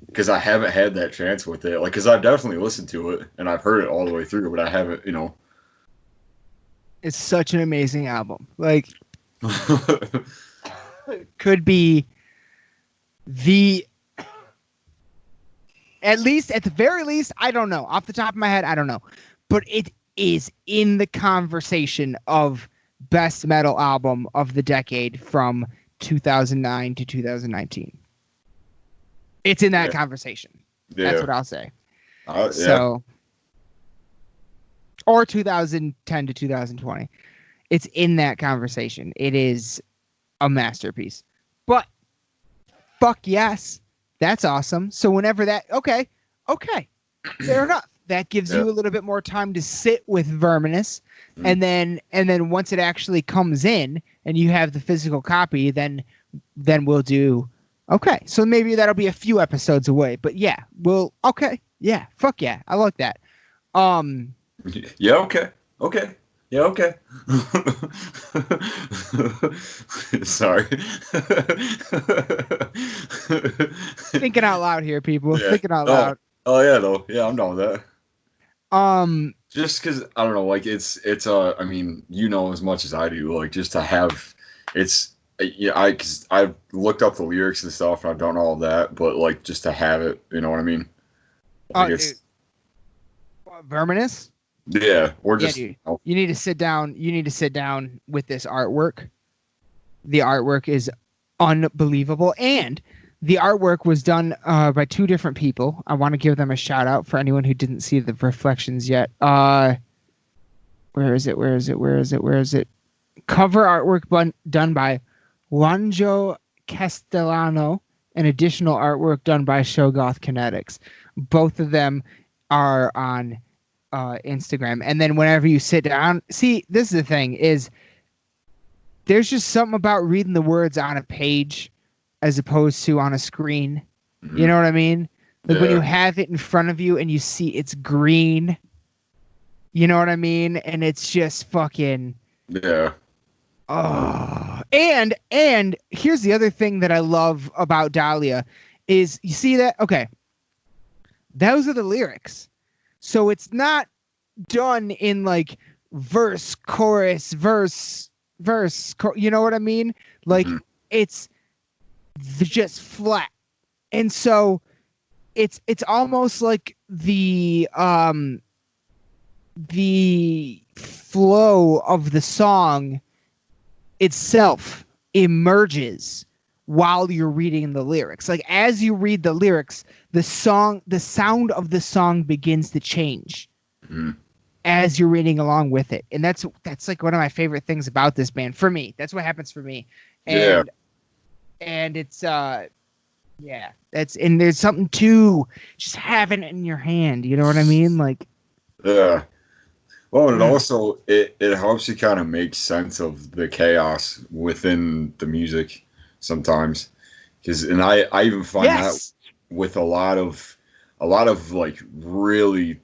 B: because I haven't had that chance with it. Like, because I've definitely listened to it and I've heard it all the way through, but I haven't,
A: It's such an amazing album. Like, could be at the very least, I don't know. Off the top of my head, I don't know. But it is in the conversation of best metal album of the decade from 2009 to 2019. It's in that conversation. Yeah. That's what I'll say.
B: Yeah.
A: So, or 2010 to 2020. It's in that conversation. It is a masterpiece. But fuck yes, that's awesome. So whenever okay, fair enough. That gives you a little bit more time to sit with Verminous, and then once it actually comes in and you have the physical copy, then we'll do. Okay, so maybe that'll be a few episodes away, but yeah, fuck yeah, I like that.
B: Yeah, okay. Yeah, okay. Sorry.
A: Thinking out loud here, people. Yeah. Thinking out loud.
B: Oh yeah, though. Yeah, I'm done with that. Just because I don't know, like it's I mean, as much as I do, like just to have because I've looked up the lyrics and stuff, and I don't know all that, but like just to have it, you know what I mean? Like
A: Verminous?
B: Yeah, or just
A: you need to sit down. You need to sit down with this artwork. The artwork is unbelievable, and the artwork was done by two different people. I want to give them a shout out for anyone who didn't see the reflections yet. Where is it? Cover artwork done by Juanjo Castellano, and additional artwork done by Shoggoth Kinetics. Both of them are on Instagram. And then whenever you sit down, see, this is the thing, is there's just something about reading the words on a page as opposed to on a screen. Mm-hmm. You know what I mean? Like when you have it in front of you and you see it's green, you know what I mean? And it's just fucking...
B: Yeah.
A: Oh, and here's the other thing that I love about Dahlia is, you see that? Okay. Those are the lyrics. So it's not done in like verse, chorus, you know what I mean? Like it's just flat. And so it's almost like the flow of the song itself emerges while you're reading the lyrics. Like as you read the lyrics, the sound of the song begins to change as you're reading along with it. And that's like one of my favorite things about this band. For me, that's what happens for me. And it's and there's something to just having it in your hand. You know what I mean? Like,
B: yeah. Well, and also it helps you kind of make sense of the chaos within the music sometimes, and I even find that with a lot of like really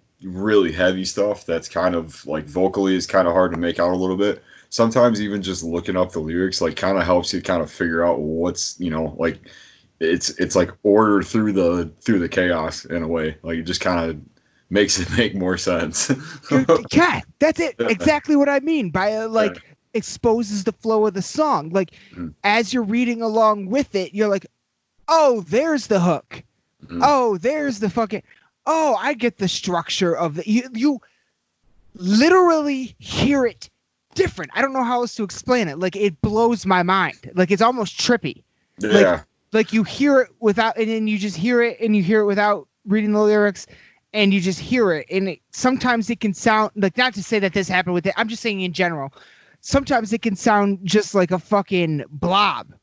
B: heavy stuff that's kind of like vocally is kind of hard to make out a little bit. Sometimes even just looking up the lyrics like kind of helps you kind of figure out what's, like it's like order through the chaos in a way. Like it just kind of makes it make more sense.
A: Yeah, that's it. Exactly what I mean by exposes the flow of the song. Like as you're reading along with it, you're like, oh, there's the hook. Oh, there's the fucking. Oh, I get the structure of the. You literally hear it different. I don't know how else to explain it. Like it blows my mind. Like it's almost trippy.
B: Yeah.
A: Like you hear it without, and then you just hear it, and you hear it without reading the lyrics, and you just hear it. And sometimes it can sound like, not to say that this happened with it, I'm just saying in general, sometimes it can sound just like a fucking blob,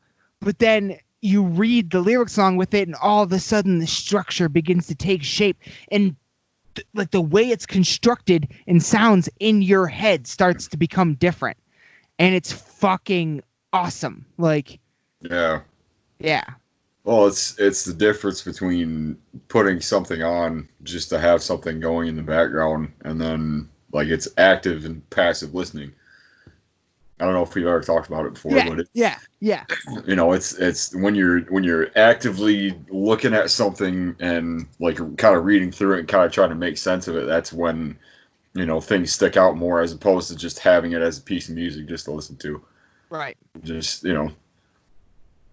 A: but then you read the lyrics along with it, and all of a sudden the structure begins to take shape, and like the way it's constructed and sounds in your head starts to become different, and it's fucking awesome. Like,
B: Yeah.
A: yeah,
B: Well, it's the difference between putting something on just to have something going in the background, and then like it's active and passive listening. I don't know if we've ever talked about it before, but
A: yeah.
B: you know, it's when you're actively looking at something and like kind of reading through it and kind of trying to make sense of it. That's when, you know, things stick out more, as opposed to just having it as a piece of music just to listen to.
A: Right.
B: Just, you know.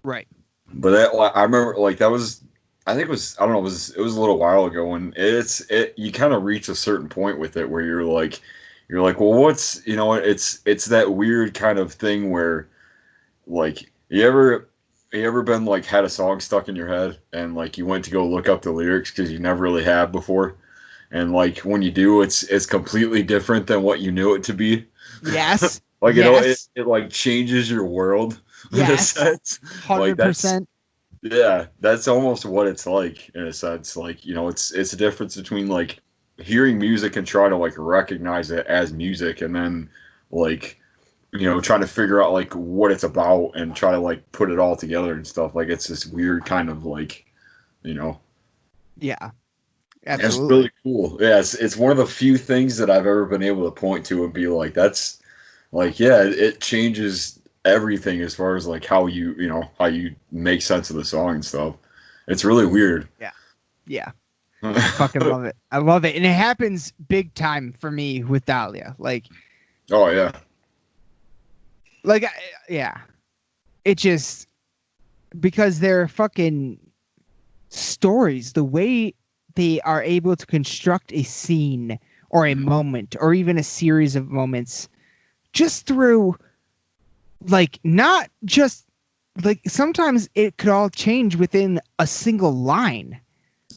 A: Right.
B: But that, I remember, like, that was, I think it was, I don't know, it was a little while ago, and you kind of reach a certain point with it where you're like, well, what's, you know, it's that weird kind of thing where, like, you ever been like had a song stuck in your head, and like you went to go look up the lyrics because you never really have before, and like when you do, it's completely different than what you knew it to be.
A: Yes.
B: Like, you
A: yes.
B: know, it like changes your world.
A: Yes.
B: In a sense.
A: 100%.
B: Yeah, that's almost what it's like, in a sense. Like, you know, it's a difference between like hearing music and trying to like recognize it as music, and then like, you know, trying to figure out like what it's about and try to like put it all together and stuff. Like, it's this weird kind of like, you know.
A: Yeah.
B: Absolutely.
A: Absolutely.
B: It's really cool. Yeah, it's one of the few things that I've ever been able to point to and be like, that's like, yeah, it changes everything as far as like how you make sense of the song and stuff. It's really weird.
A: Yeah. I fucking love it. I love it. And it happens big time for me with Dahlia. Like,
B: oh yeah.
A: Like, yeah. It just, because they're fucking stories, the way they are able to construct a scene or a moment or even a series of moments just through, like, not just, like, sometimes it could all change within a single line.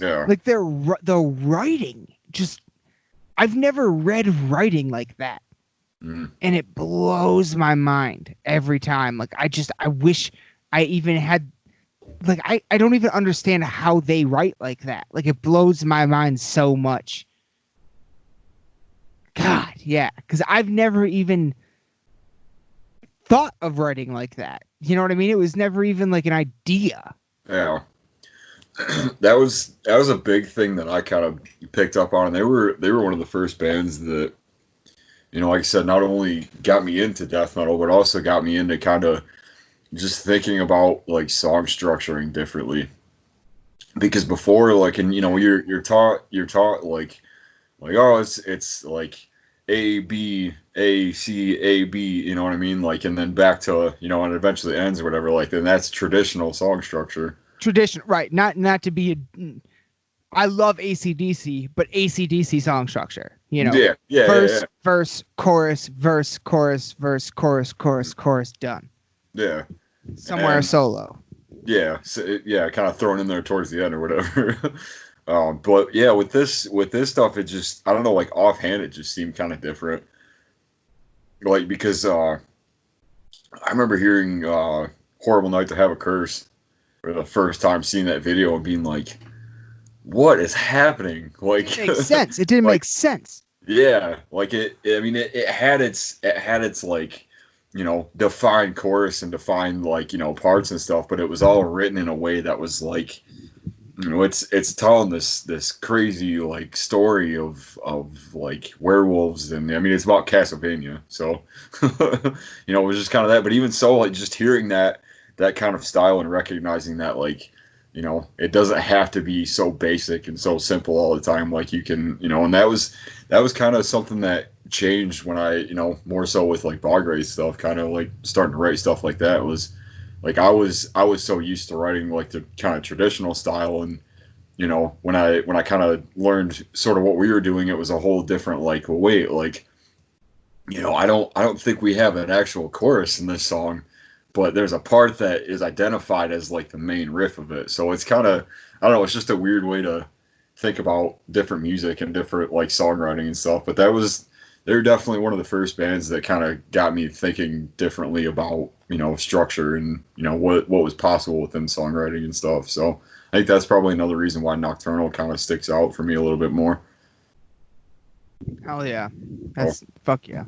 B: Yeah.
A: Like, the writing, just, I've never read writing like that.
B: Mm.
A: And it blows my mind every time. Like, I wish I even had, like, I don't even understand how they write like that. Like, it blows my mind so much. God, yeah. Because I've never even thought of writing like that. You know what I mean? It was never even like an idea.
B: Yeah. That was a big thing that I kind of picked up on. And they were one of the first bands that, you know, like I said, not only got me into death metal, but also got me into kind of just thinking about like song structuring differently. Because before, like, and you know, you're taught like oh, it's like A B A C A B, you know what I mean? Like, and then back to, you know, and eventually ends or whatever. Like, then that's traditional song structure.
A: Tradition, right? Not to be I love AC/DC, but AC/DC song structure. You know, verse, chorus, verse, chorus, verse, chorus, chorus, chorus, done.
B: Yeah.
A: Somewhere solo.
B: Yeah, so kind of thrown in there towards the end or whatever. But yeah, with this stuff, it just, I don't know, like offhand, it just seemed kind of different. Like, because I remember hearing "Horrible Night to Have a Curse" for the first time, seeing that video and being like, what is happening? Like,
A: it makes sense. It didn't
B: like,
A: make sense.
B: Yeah, like it had its like, you know, defined chorus and defined like, you know, parts and stuff, but it was all written in a way that was like, you know, it's telling this crazy like story of like werewolves, and I mean, it's about Castlevania, so you know, it was just kind of that. But even so, like, just hearing that kind of style and recognizing that, like, you know, it doesn't have to be so basic and so simple all the time. Like, you can, you know, and that was kind of something that changed when I, you know, more so with like bog race stuff, kind of like starting to write stuff like that. Was like, I was so used to writing like the kind of traditional style, and, you know, when I kind of learned sort of what we were doing, it was a whole different, like, well, wait, like, you know, I don't think we have an actual chorus in this song, but there's a part that is identified as like the main riff of it. So it's kind of, I don't know, it's just a weird way to think about different music and different like songwriting and stuff. But they're definitely one of the first bands that kind of got me thinking differently about, structure and, what was possible within songwriting and stuff. So I think that's probably another reason why Nocturnal kind of sticks out for me a little bit more.
A: Hell yeah. That's fuck yeah.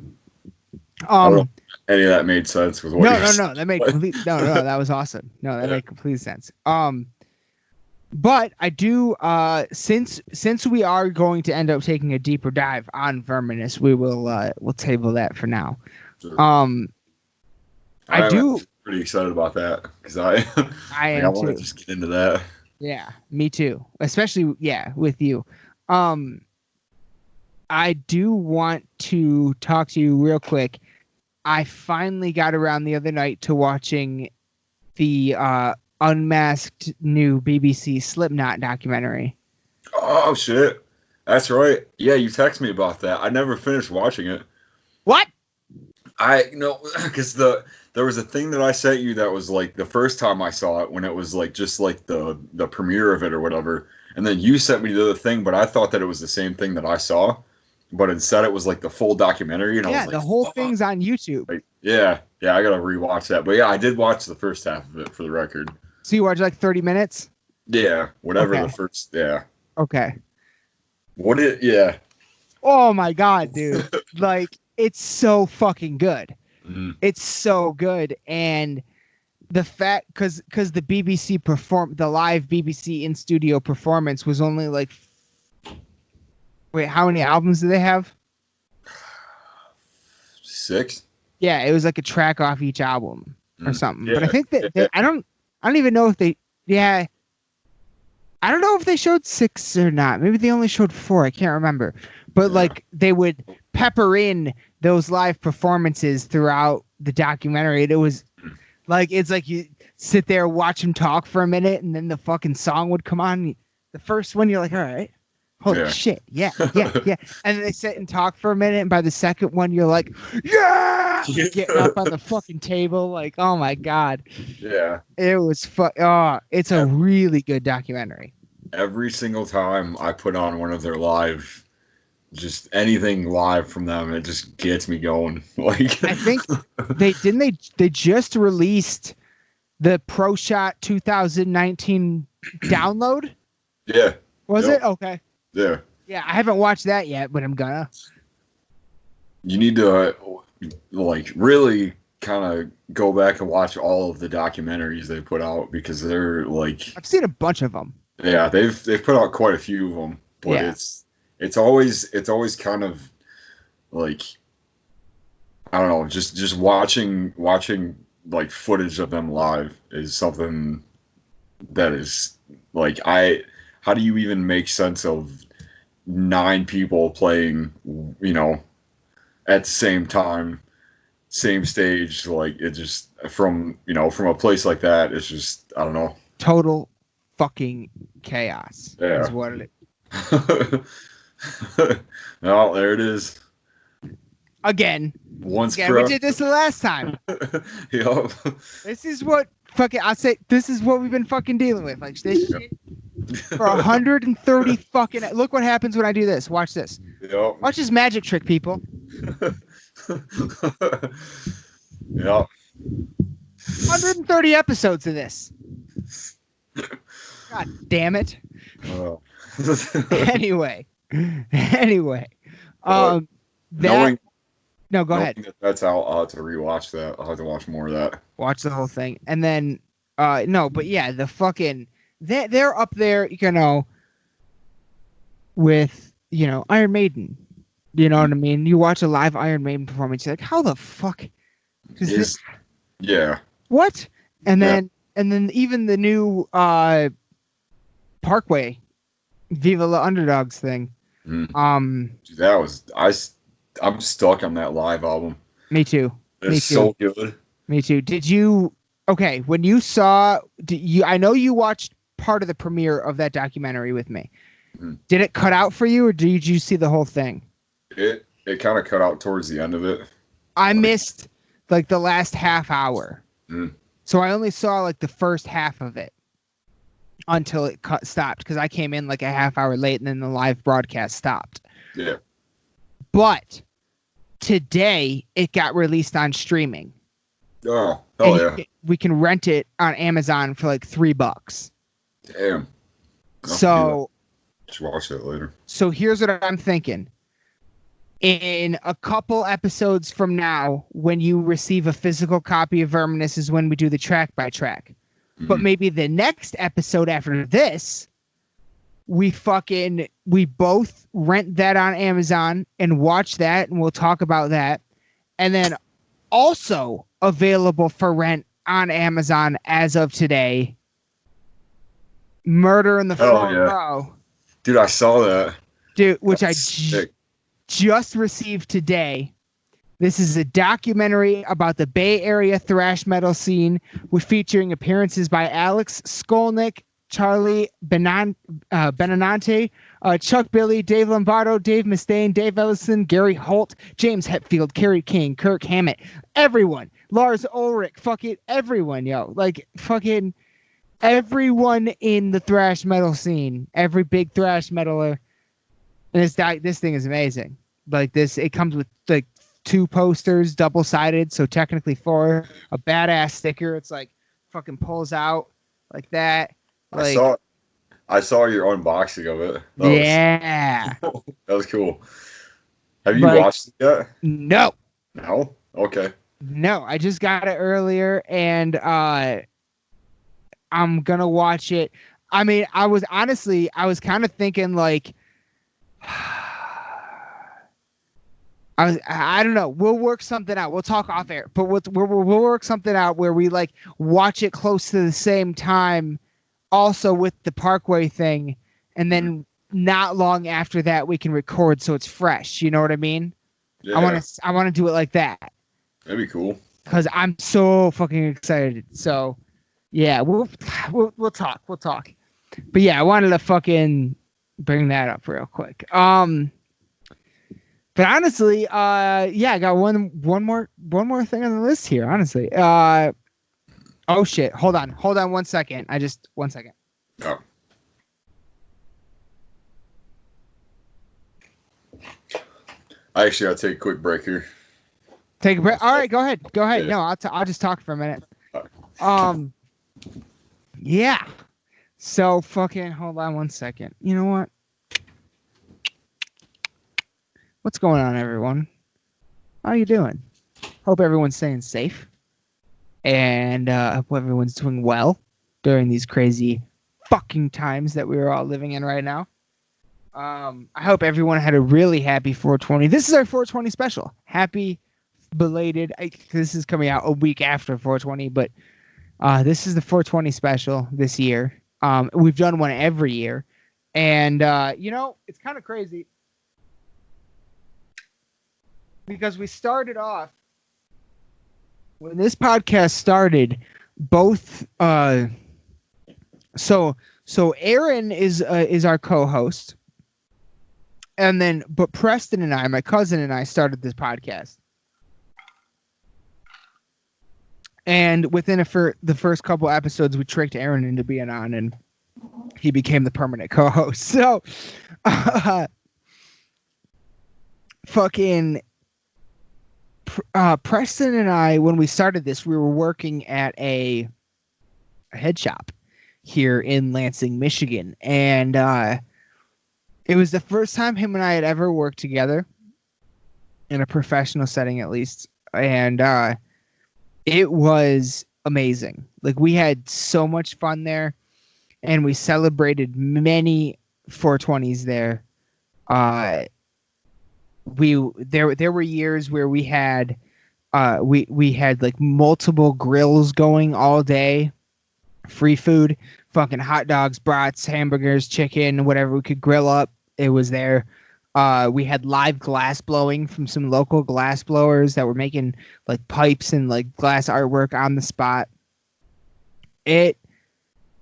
B: I don't know if any of that made sense with what
A: no, that made complete no, that was awesome. No, that made complete sense. But I do since we are going to end up taking a deeper dive on Verminous, we'll table that for now.
B: Sure.
A: I'm
B: pretty excited about that because I
A: am
B: I want
A: too.
B: to just get into that.
A: Yeah, me too. Especially with you. I do want to talk to you real quick. I finally got around the other night to watching the unmasked new BBC Slipknot documentary.
B: Oh shit, that's right. Yeah, you texted me about that. I never finished watching it.
A: What?
B: Because there was a thing that I sent you that was like the first time I saw it when it was like just like the premiere of it or whatever, and then you sent me the other thing, but I thought that it was the same thing that I saw. But instead, it was like the full documentary, and I was like,
A: the whole thing's on YouTube.
B: Like, yeah, I gotta rewatch that. But yeah, I did watch the first half of it for the record.
A: So you watched like 30 minutes?
B: Yeah, whatever
A: Okay.
B: the first. Yeah.
A: Okay.
B: Yeah.
A: Oh my god, dude! Like it's so fucking good.
B: Mm-hmm.
A: It's so good, and the fact because the BBC the live BBC in studio performance was only like. Wait, how many albums do they have?
B: 6.
A: Yeah, it was like a track off each album or something.
B: Yeah,
A: but I think that I don't even know if they. Yeah, I don't know if they showed 6 or not. Maybe they only showed 4. I can't remember. But like they would pepper in those live performances throughout the documentary. And it was like it's like you sit there, watch them talk for a minute, and then the fucking song would come on. The first one, you're like, all right. Holy shit. Yeah. And then they sit and talk for a minute. And by the second one, you're like, yeah, getting up on the fucking table. Like, oh my God.
B: Yeah.
A: It was it's a really good documentary.
B: Every single time I put on one of their live, just anything live from them, it just gets me going. Like,
A: I think they just released the Pro Shot 2019 download.
B: Yeah.
A: Was it? Okay.
B: Yeah.
A: Yeah, I haven't watched that yet, but I'm gonna.
B: You need to like really kind of go back and watch all of the documentaries they put out because they're like
A: I've seen a bunch of them.
B: Yeah, they've put out quite a few of them, but it's always kind of like I don't know, just watching like footage of them live is something that is like how do you even make sense of 9 people playing, at the same time, same stage? Like it just from a place like that, it's just I don't know.
A: Total fucking chaos.
B: Yeah.
A: Is what it is.
B: Well, there it is.
A: Again.
B: We
A: did this the last time.
B: Yup.
A: This is what this is what we've been fucking dealing with. Like this shit for 130 fucking. Look what happens when I do this. Watch this.
B: Yep.
A: Watch this magic trick, people.
B: Yep.
A: 130 episodes of this. God damn it.
B: Oh.
A: Anyway. No, go ahead.
B: That's how I'll have to rewatch that. I'll have to watch more of that.
A: Watch the whole thing. And then the fucking they're up there, with, Iron Maiden. You know what I mean? You watch a live Iron Maiden performance, you're like, how the fuck?
B: Yeah.
A: What? And then even the new Parkway Viva La Underdogs thing.
B: Dude, that was I'm stuck on that live album.
A: Me too.
B: It's so good.
A: Me too. Did you? Okay, when you saw, I know you watched part of the premiere of that documentary with me. Did it cut out for you, or did you see the whole thing?
B: It kind of cut out towards the end of it.
A: I missed like the last half hour. So I only saw like the first half of it until it stopped because I came in like a half hour late and then the live broadcast stopped.
B: Yeah.
A: But today it got released on streaming.
B: Oh, hell yeah.
A: We can rent it on Amazon for like $3.
B: Damn.
A: So
B: just watch that later.
A: So here's what I'm thinking. In a couple episodes from now, when you receive a physical copy of Verminous is when we do the track by track. Mm-hmm. But maybe the next episode after this, we both rent that on Amazon and watch that, and we'll talk about that. And then also available for rent on Amazon as of today, Murder in the Front Row.
B: Dude, I saw that.
A: Dude, which just received today. This is a documentary about the Bay Area thrash metal scene with featuring appearances by Alex Skolnick, Charlie Benanante, Chuck Billy, Dave Lombardo, Dave Mustaine, Dave Ellison, Gary Holt, James Hetfield, Kerry King, Kirk Hammett, everyone. Lars Ulrich, fucking everyone, yo. Like, fucking everyone in the thrash metal scene, every big thrash metaler. And this thing is amazing. Like this, it comes with like 2 posters, double-sided, so technically 4. A badass sticker. It's like fucking pulls out like that. Like,
B: I saw your unboxing of it.
A: That
B: was cool. Have you watched it yet?
A: No.
B: No? Okay.
A: No, I just got it earlier, and I'm gonna watch it. I mean, I was kind of thinking like, I don't know. We'll work something out. We'll talk off air, but we'll work something out where we like watch it close to the same time, also with the Parkway thing, and then not long after that we can record so it's fresh. You know what I mean?
B: Yeah.
A: I want to do it like that.
B: That'd be cool.
A: Because I'm so fucking excited. So, yeah, we'll talk. We'll talk. But yeah, I wanted to fucking bring that up real quick. But honestly, yeah, I got one more thing on the list here. Honestly, oh shit, hold on 1 second. 1 second.
B: Oh. I actually gotta take a quick break here.
A: Take a break. All right, go ahead.
B: Yeah.
A: No, I'll just talk for a minute. Yeah. So fucking hold on 1 second. You know what? What's going on, everyone? How you doing? Hope everyone's staying safe. And hope everyone's doing well during these crazy fucking times that we're all living in right now. I hope everyone had a really happy 420. This is our 420 special. Happy belated. This is coming out a week after 420, but this is the 420 special this year. We've done one every year. And, it's kind of crazy. Because we started off, when this podcast started, both, so Aaron is our co-host. And then, but Preston and I, my cousin and I, started this podcast. And within the first couple episodes, we tricked Aaron into being on, and he became the permanent co-host. So, fucking Preston and I, when we started this, we were working at a head shop here in Lansing, Michigan, and it was the first time him and I had ever worked together in a professional setting, at least, and it was amazing. Like, we had so much fun there, and we celebrated many 420s there. There were years where we had like multiple grills going all day, free food, fucking hot dogs, brats, hamburgers, chicken, whatever we could grill up, it was there. We had live glass blowing from some local glass blowers that were making like pipes and like glass artwork on the spot. It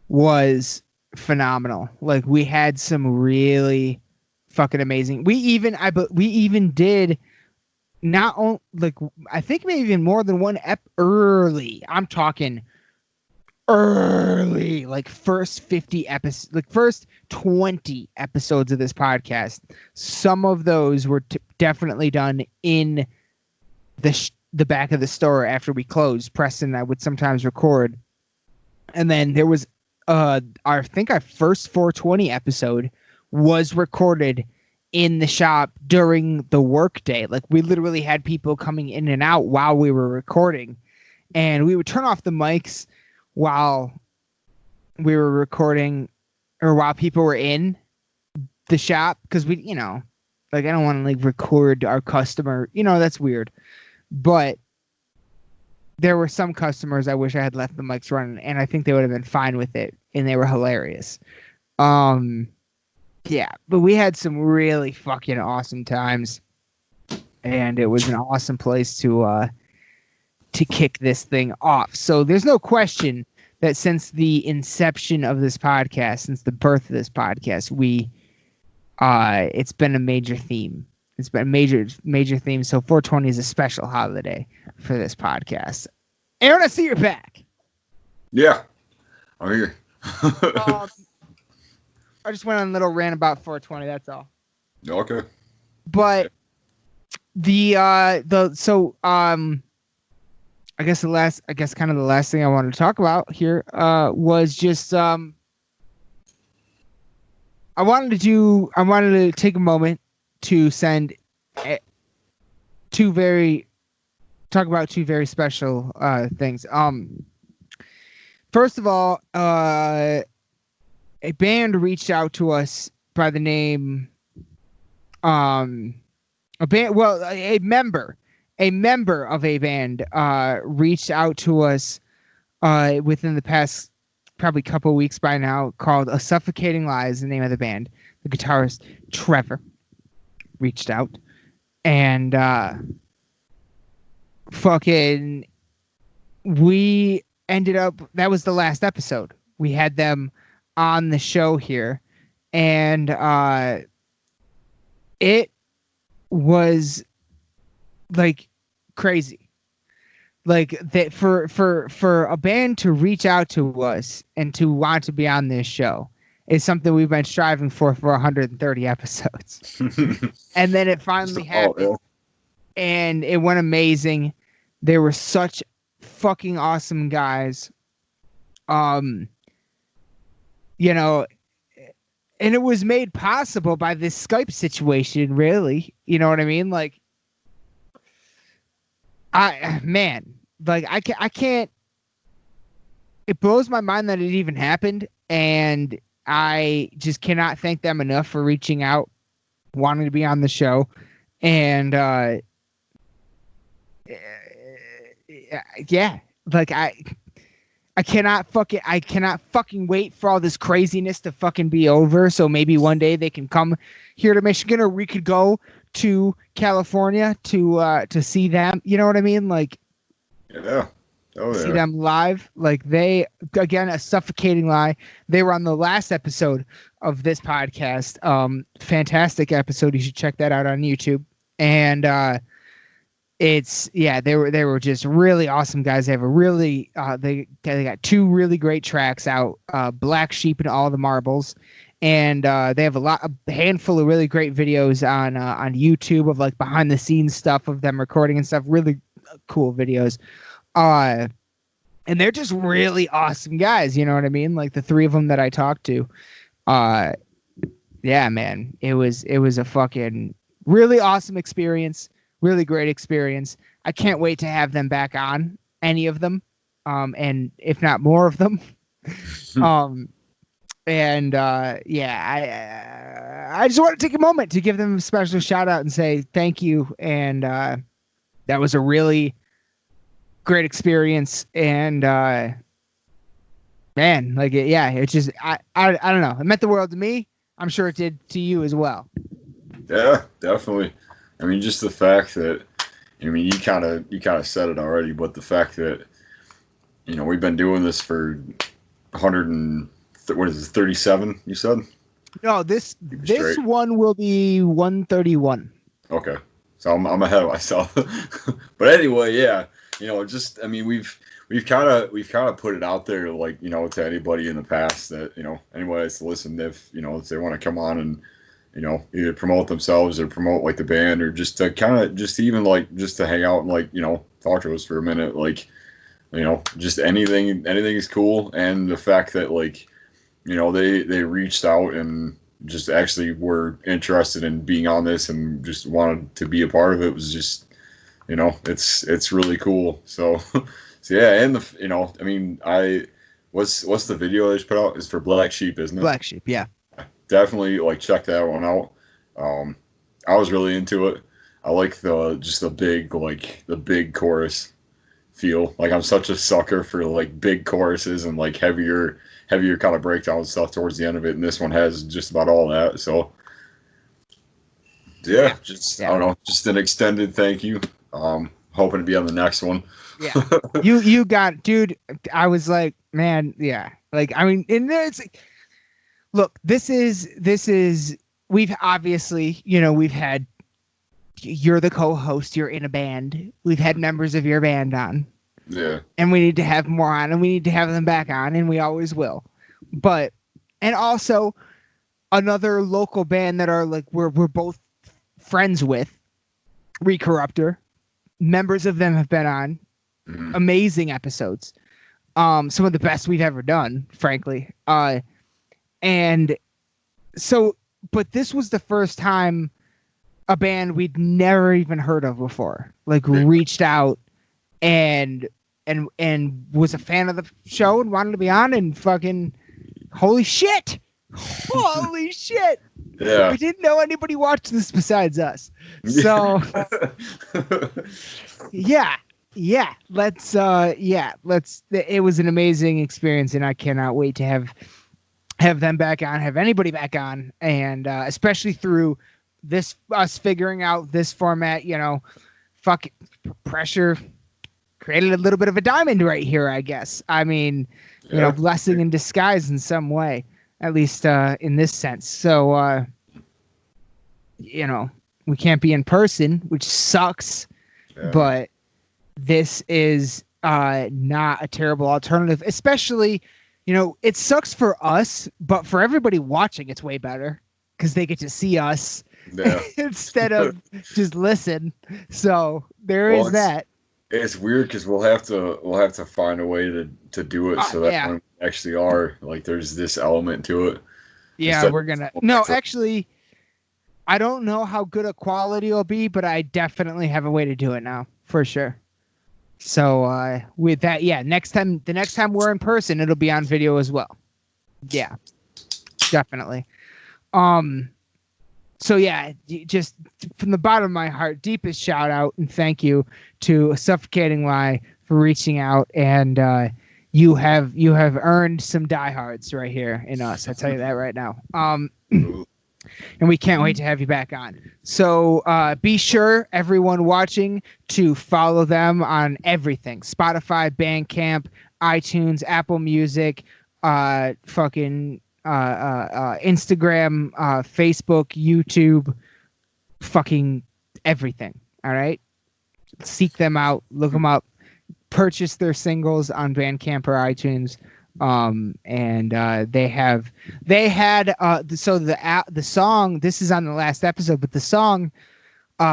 A: was phenomenal. Like, we had some really fucking amazing. We even did not only, like, I think maybe even more than one early. I'm talking early, like first 50 episodes, like first 20 episodes of this podcast. Some of those were definitely done in the back of the store after we closed. Preston and I would sometimes record. And then there was I think our first 420 episode was recorded in the shop during the work day. Like we literally had people coming in and out while we were recording, and we would turn off the mics while we were recording or while people were in the shop, because we, you know, like I don't want to like record our customer, you know, that's weird. But there were some customers I wish I had left the mics running, and I think they would have been fine with it, and they were hilarious. Yeah, but we had some really fucking awesome times, and it was an awesome place to kick this thing off. So there's no question that since the inception of this podcast, since the birth of this podcast, it's been a major theme. It's been a major theme. So 420 is a special holiday for this podcast. Aaron, I see you're back.
B: Yeah, I'm here.
A: I just went on a little rant about 420. That's all.
B: Okay.
A: But I guess kind of the last thing I wanted to talk about here was just I wanted to take a moment to send two very special things. First of all, a band reached out to us by the name a member of a band reached out to us within the past probably couple weeks by now, called A Suffocating Lie is the name of the band. The guitarist Trevor reached out, and we ended up, that was the last episode. We had them on the show here, and it was like crazy. Like that for a band to reach out to us and to want to be on this show is something we've been striving for 130 episodes. And then it finally happened. And it went amazing. They were such fucking awesome guys. You know, and it was made possible by this Skype situation, really. You know what I mean? Like, I can't, it blows my mind that it even happened, and I just cannot thank them enough for reaching out, wanting to be on the show, and yeah, like I cannot fucking wait for all this craziness to fucking be over. So maybe one day they can come here to Michigan, or we could go to California to see them. You know what I mean? Like,
B: yeah. Oh,
A: see them live. Like they, again, A Suffocating Lie. They were on the last episode of this podcast. Fantastic episode. You should check that out on YouTube. And they were just really awesome guys. They have a really they got two really great tracks out, Black Sheep and All the Marbles, and they have a handful of really great videos on YouTube of like behind the scenes stuff of them recording and stuff. Really cool videos. And they're just really awesome guys. You know what I mean? Like the three of them that I talked to. Yeah, man, it was a fucking really awesome experience. Really great experience. I can't wait to have them back on, any of them, and if not more of them. Yeah, I just want to take a moment to give them a special shout out and say thank you. And that was a really great experience. And man, like it just I don't know. It meant the world to me. I'm sure it did to you as well.
B: Yeah, definitely. I mean, just the fact that, I mean, you kind of said it already, but the fact that, you know, we've been doing this for 37, you said?
A: No, this one will be 131.
B: Okay. So I'm ahead of myself. But anyway, yeah, you know, just, I mean, we've we've kind of put it out there, like, you know, to anybody in the past that, you know, anybody that's listened, if, you know, if they want to come on and, you know, either promote themselves or promote like the band, or just to kind of just even like just to hang out and like, you know, talk to us for a minute, like, you know, just anything is cool. And the fact that, like, you know, they reached out and just actually were interested in being on this and just wanted to be a part of it was just, you know, it's really cool. So, so yeah, and the, you know, I mean, what's the video I just put out is for Black Sheep, isn't it?
A: Black Sheep, yeah.
B: Definitely like check that one out. I was really into it. I like the big chorus feel. Like, I'm such a sucker for like big choruses and like heavier kind of breakdown stuff towards the end of it, and this one has just about all that. So yeah, I don't know, just an extended thank you. Hoping to be on the next one.
A: Yeah. you got, dude, I was like, man, yeah. Like, I mean, and it's like, look, this is we've obviously, you know, we've had, you're the co-host, you're in a band. We've had members of your band on.
B: Yeah.
A: And we need to have more on, and we need to have them back on, and we always will. But, and also another local band that are like, we're both friends with, Recorruptor. Members of them have been on amazing episodes. Some of the best we've ever done, frankly. And so, but this was the first time a band we'd never even heard of before, like, reached out and was a fan of the show and wanted to be on, and fucking holy shit.
B: Yeah.
A: We didn't know anybody watched this besides us. So yeah. It was an amazing experience, and I cannot wait to have them back on, have anybody back on, and especially through this, us figuring out this format, you know, fuck pressure created a little bit of a diamond right here, I guess. I mean, you know, blessing in disguise in some way, at least in this sense. So, you know, we can't be in person, which sucks, but this is not a terrible alternative, especially, you know, it sucks for us, but for everybody watching, it's way better because they get to see us instead of just listen. So there is that.
B: It's weird because we'll have to find a way to do it so that when we actually are, like, there's this element to it.
A: Yeah, we're gonna. No, actually, I don't know how good a quality it'll be, but I definitely have a way to do it now for sure. So with that, yeah, the next time we're in person, it'll be on video as well. Yeah, definitely. So yeah, just from the bottom of my heart, deepest shout out and thank you to Suffocating Lie for reaching out, and you have earned some diehards right here in us. I'll tell you that right now. And we can't wait to have you back on. So be sure, everyone watching, to follow them on everything: Spotify, Bandcamp, iTunes, Apple Music, fucking Instagram, Facebook, YouTube, fucking everything. All right, seek them out, look them up, purchase their singles on Bandcamp or iTunes. And they had the song, this is on the last episode, but the song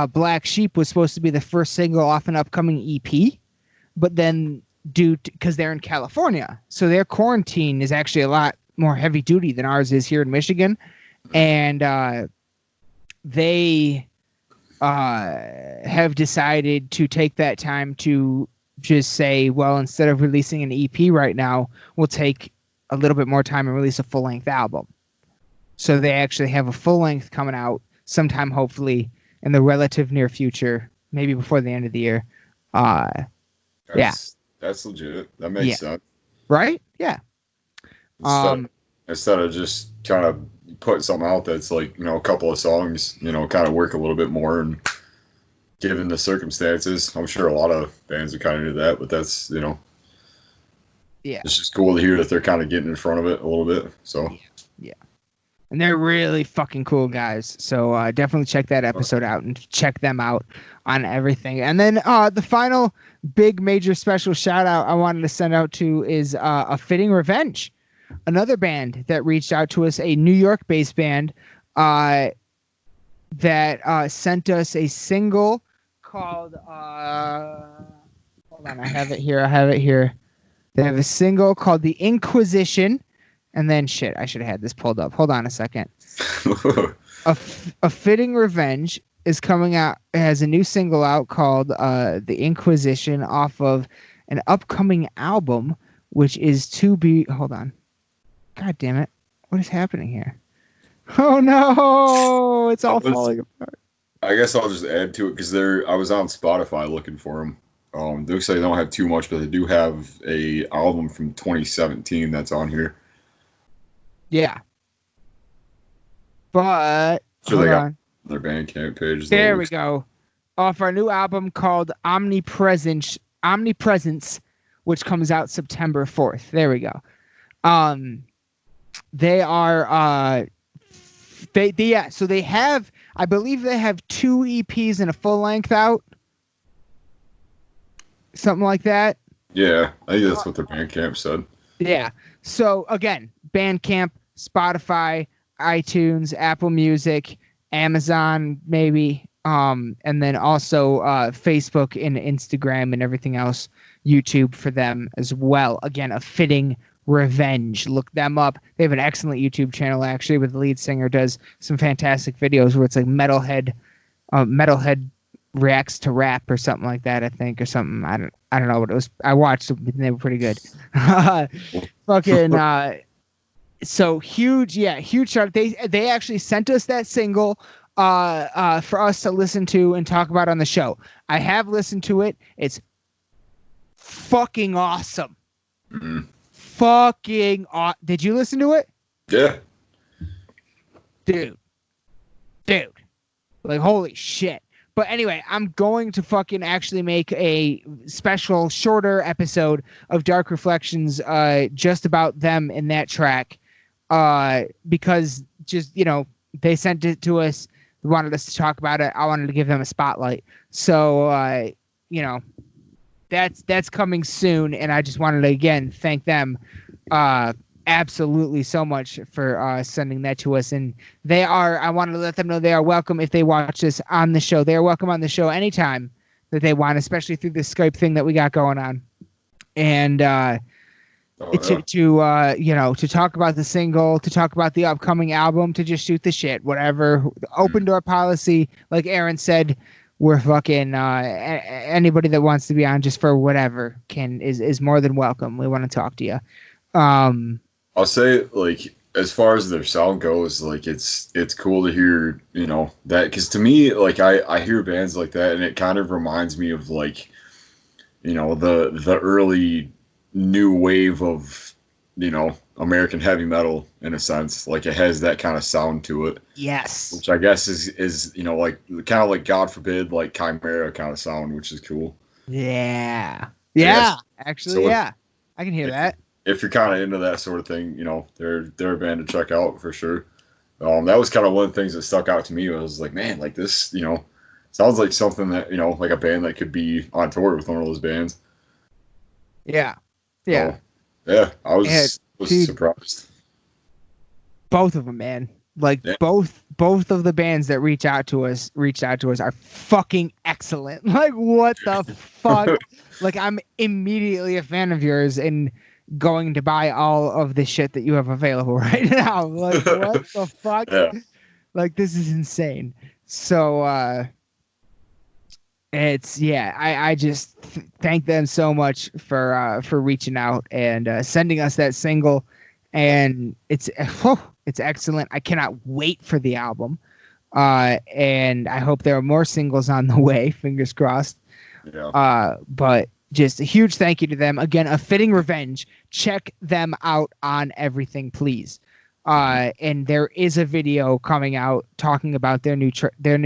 A: Black Sheep was supposed to be the first single off an upcoming EP, but then because they're in California, so their quarantine is actually a lot more heavy duty than ours is here in Michigan, and they have decided to take that time to just say, well, instead of releasing an EP right now, we'll take a little bit more time and release a full-length album. So they actually have a full-length coming out sometime, hopefully, in the relative near future, maybe before the end of the year.
B: That's legit. That makes sense.
A: Right? Yeah.
B: Instead of just kind of putting something out that's like, you know, a couple of songs, you know, kind of work a little bit more, and given the circumstances, I'm sure a lot of bands are kind of do that, but that's, you know, it's just cool to hear that they're kind of getting in front of it a little bit. So
A: And they're really fucking cool guys. So definitely check that episode out and check them out on everything. And then the final big major special shout out I wanted to send out to is A Fitting Revenge, another band that reached out to us, a New York based band that sent us a single called hold on, I have it here. They have a single called The Inquisition. And then shit, I should have had this pulled up. Hold on a second. A Fitting Revenge is coming out. It has a new single out called The Inquisition off of an upcoming album, which is to be. Hold on. God damn it. What is happening here? Oh no! It's all falling apart.
B: I guess I'll just add to it because I was on Spotify looking for them. They looks like they don't have too much, but they do have a album from 2017 that's on here.
A: Yeah. But
B: so they got their Bandcamp page.
A: There we go. Off our new album called Omnipresence, which comes out September 4th. There we go. They are so they have, I believe they have 2 EPs and a full length out. Something like that.
B: Yeah, I think that's what their Bandcamp said.
A: Yeah. So again, Bandcamp, Spotify, iTunes, Apple Music, Amazon, maybe, and then also Facebook and Instagram and everything else, YouTube for them as well. Again, A Fitting Revenge. Look them up. They have an excellent YouTube channel actually, where the lead singer does some fantastic videos where it's like metalhead reacts to rap or something like that, I think, or something. I don't know what it was. I watched them and they were pretty good. Fucking so huge shout. They actually sent us that single for us to listen to and talk about on the show. I have listened to it. It's fucking awesome.
B: Mm-hmm.
A: Did you listen to it?
B: Yeah.
A: Dude. Like, holy shit. But anyway, I'm going to fucking actually make a special, shorter episode of Dark Reflections just about them in that track. Because just, they sent it to us. They wanted us to talk about it. I wanted to give them a spotlight. So, that's coming soon. And I just wanted to, again, thank them absolutely so much for sending that to us. And I wanted to let them know they are welcome if they watch this on the show. They are welcome on the show anytime that they want, especially through this Skype thing that we got going on. And to talk about the single, to talk about the upcoming album, to just shoot the shit, whatever. Open door policy, like Aaron said. We're fucking anybody that wants to be on just for whatever is more than welcome. We want to talk to you.
B: I'll say, like, as far as their sound goes, like, it's cool to hear, that, because to me, like, I hear bands like that and it kind of reminds me of, like, the early new wave of, American heavy metal, in a sense. Like, it has that kind of sound to it.
A: Yes.
B: Which I guess is like, kind of like, God forbid, like, Chimera kind of sound, which is cool.
A: Yeah.
B: Yes.
A: Actually,
B: so
A: yeah. I can hear that.
B: If you're kind of into that sort of thing, they're a band to check out for sure. That was kind of one of the things that stuck out to me. I was like, man, like this, sounds like something that, like a band that could be on tour with one of those bands.
A: Yeah. Yeah.
B: So, yeah, I was surprised.
A: Both of them, man. Like, both of the bands that reached out to us are fucking excellent. Like, what the fuck? Like, I'm immediately a fan of yours and going to buy all of the shit that you have available right now. Like, what the fuck?
B: Yeah.
A: Like, this is insane. So I just thank them so much for reaching out and sending us that single, and it's excellent. I cannot wait for the album, and I hope there are more singles on the way. Fingers crossed.
B: Yeah.
A: But just a huge thank you to them. Again, A Fitting Revenge. Check them out on everything, please. And there is a video coming out talking about their new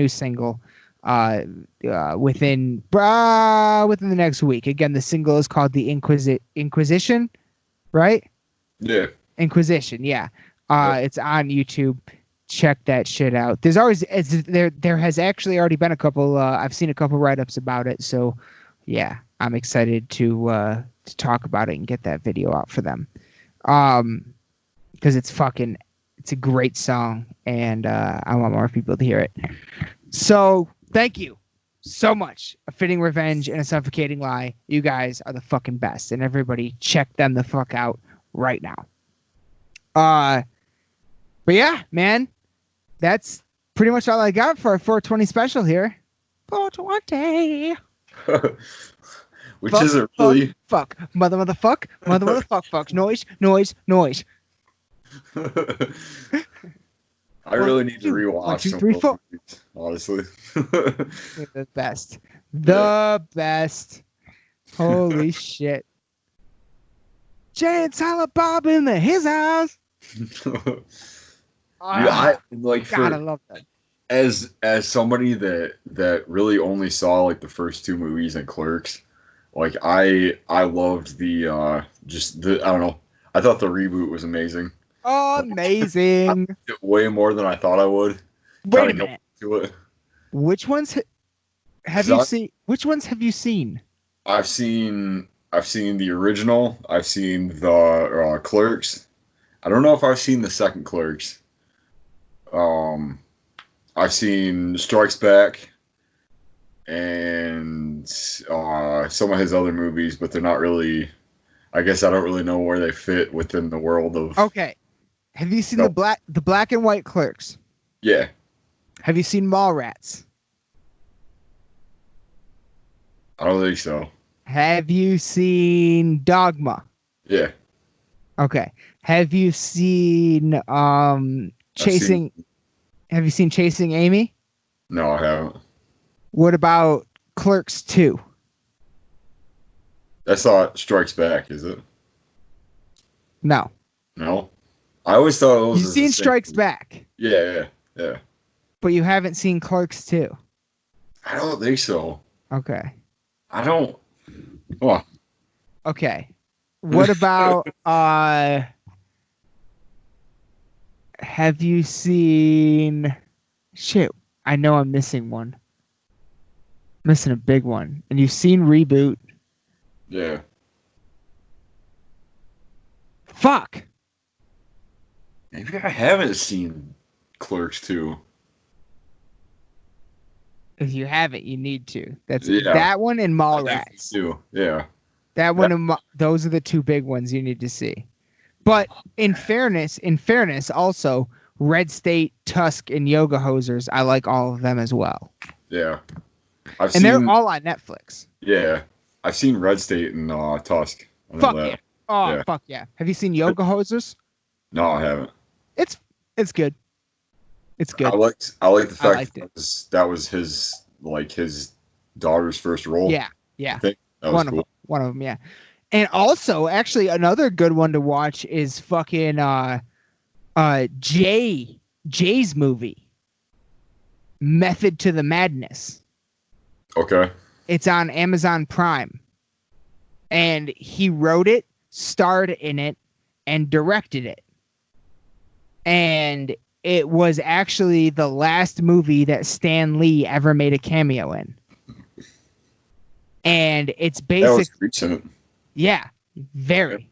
A: single within the next week. Again, the single is called The Inquisition, right?
B: Yeah.
A: Inquisition, yeah. It's on YouTube. Check that shit out. There has actually already been a couple. I've seen a couple write-ups about it. So, yeah, I'm excited to talk about it and get that video out for them. Because it's a great song, and I want more people to hear it. So, thank you so much. A Fitting Revenge and A Suffocating Lie. You guys are the fucking best, and everybody check them the fuck out right now. But yeah, man, that's pretty much all I got for our 420 special here. 420.
B: Which isn't really
A: fuck motherfuck noise.
B: I really need to rewatch
A: 1, 2,
B: some
A: 3,
B: of
A: 4.
B: those movies, honestly.
A: The best. Holy shit. Jay and Silent Bob in his house.
B: I like
A: God, I love that.
B: As somebody that really only saw like the first 2 movies and Clerks, like I loved the I don't know. I thought the reboot was amazing.
A: Oh, amazing.
B: Way more than I thought I would.
A: Wait a minute.
B: To it.
A: Which ones have you seen? Which ones have you seen?
B: I've seen the original. I've seen the Clerks. I don't know if I've seen the second Clerks. I've seen Strikes Back and some of his other movies, but they're not really. I guess I don't really know where they fit within the world of.
A: Okay, have you seen the black and white Clerks?
B: Yeah.
A: Have you seen Mallrats?
B: I don't think so.
A: Have you seen Dogma?
B: Yeah.
A: Okay. Have you seen Chasing? Have you seen Chasing Amy?
B: No, I haven't.
A: What about Clerks 2?
B: That's not Strikes Back, is it?
A: No.
B: No. I always thought it was.
A: You've seen Strikes Back.
B: Yeah.
A: But you haven't seen Clerks 2.
B: I don't think so.
A: Okay.
B: I don't. Oh.
A: Okay. What about have you seen shit? I know I'm missing one. Missing a big one. And you've seen Reboot.
B: Yeah.
A: Fuck.
B: Maybe I haven't seen Clerks 2.
A: If you haven't, you need to. That's
B: Yeah.
A: that one and Mallrats.
B: Yeah.
A: That one and those are the 2 big ones you need to see. But in fairness, also Red State, Tusk, and Yoga Hosers, I like all of them as well.
B: Yeah.
A: They're all on Netflix.
B: Yeah. I've seen Red State and Tusk.
A: Fuck yeah. Oh, yeah. Fuck yeah. Have you seen Yoga Hosers?
B: No, I haven't.
A: It's good. It's good.
B: I like the fact that was his daughter's first role.
A: Yeah.
B: I think that was cool.
A: One of them, yeah. And also, actually, another good one to watch is fucking Jay's movie, Method to the Madness.
B: Okay.
A: It's on Amazon Prime. And he wrote it, starred in it, and directed it. And it was actually the last movie that Stan Lee ever made a cameo in. And it's basically...
B: That was recent.
A: Yeah, very.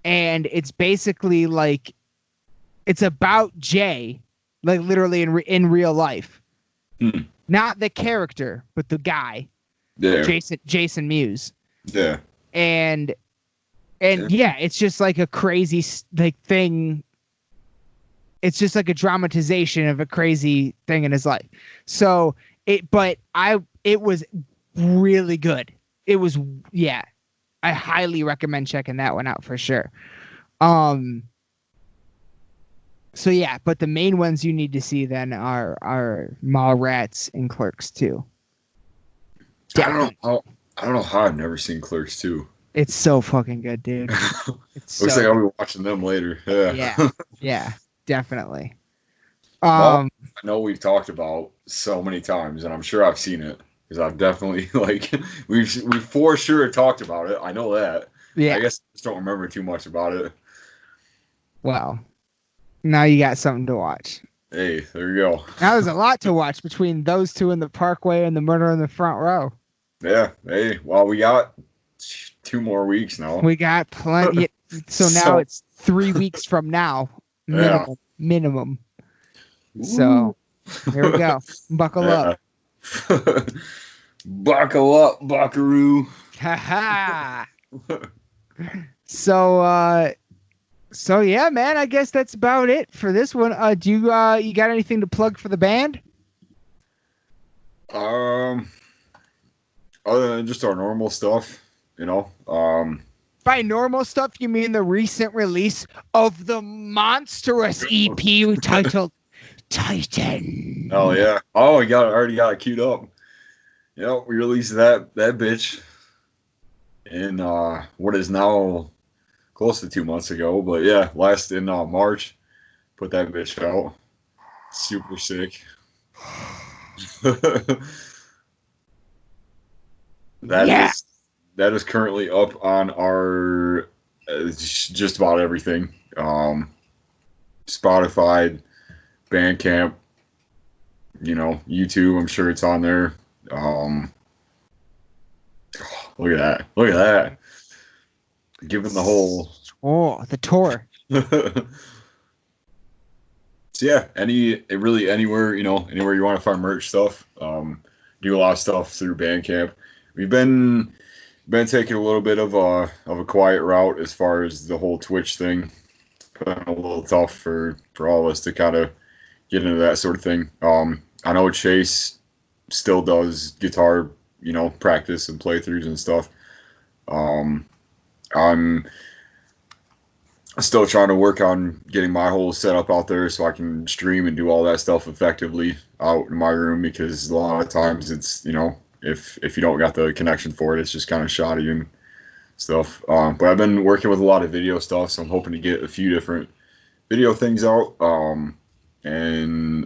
A: And it's basically like... It's about Jay, like literally in real life. Not the character, but the guy.
B: Yeah.
A: Jason Mewes.
B: Yeah.
A: And yeah, it's just like a crazy thing. It's just like a dramatization of a crazy thing in his life. So it was really good. It was, yeah. I highly recommend checking that one out for sure. So yeah, but the main ones you need to see then are Mallrats and Clerks 2.
B: I don't know how I've never seen Clerks 2.
A: It's so fucking good, dude.
B: Looks like I'll be watching them later. Yeah.
A: Yeah, definitely.
B: Well, I know we've talked about so many times, and I'm sure I've seen it because I've definitely we've for sure talked about it. I know that.
A: Yeah.
B: I guess I just don't remember too much about it.
A: Well, Now you got something to watch.
B: Hey, there you go.
A: Now there's a lot to watch between those two in the Parkway and the Murder in the Front Row.
B: Yeah. Hey, well, we got 2 more weeks now.
A: We got plenty. So now it's 3 weeks from now, minimum. So here we go. Buckle up.
B: Buckle up, buckaroo.
A: Ha ha. So yeah, man. I guess that's about it for this one. Do you got anything to plug for the band?
B: Other than just our normal stuff, you know.
A: By normal stuff, you mean the recent release of the monstrous EP titled Titan.
B: Oh yeah. Oh, I already got it queued up. Yep, we released that bitch in what is now close to 2 months ago, but yeah, last in March, put that bitch out. Super sick. That is currently up on our just about everything. Spotify, Bandcamp, you know, YouTube. I'm sure it's on there. Look at that! Look at that! Giving the whole
A: the tour.
B: So yeah, anywhere, you know, anywhere you want to find merch stuff. Do a lot of stuff through Bandcamp. We've been taking a little bit of a quiet route as far as the whole Twitch thing. It's been a little tough for all of us to kind of get into that sort of thing. I know Chase still does guitar, you know, practice and playthroughs and stuff. I'm still trying to work on getting my whole setup out there so I can stream and do all that stuff effectively out in my room, because a lot of times it's, you know, if you don't got the connection for it, it's just kind of shoddy and stuff. But I've been working with a lot of video stuff, so I'm hoping to get a few different video things out. And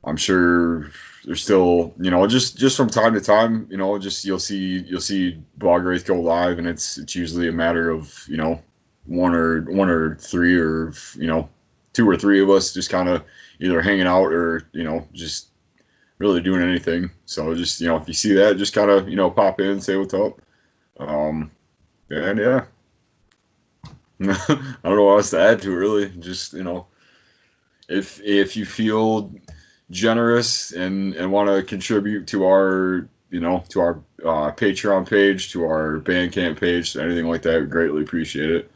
B: I'm sure there's still, you know, just from time to time, you know, just you'll see Bog Wraith go live, and it's usually a matter of, you know, one or three, or, you know, 2 or 3 of us just kind of either hanging out or, you know, just really doing anything. So just, you know, if you see that, just kind of, you know, pop in, say what's up. And yeah, I don't know what else to add to it, really. Just, you know, if you feel generous and want to contribute to our, you know, to our Patreon page, to our Bandcamp page, anything like that, we greatly appreciate it.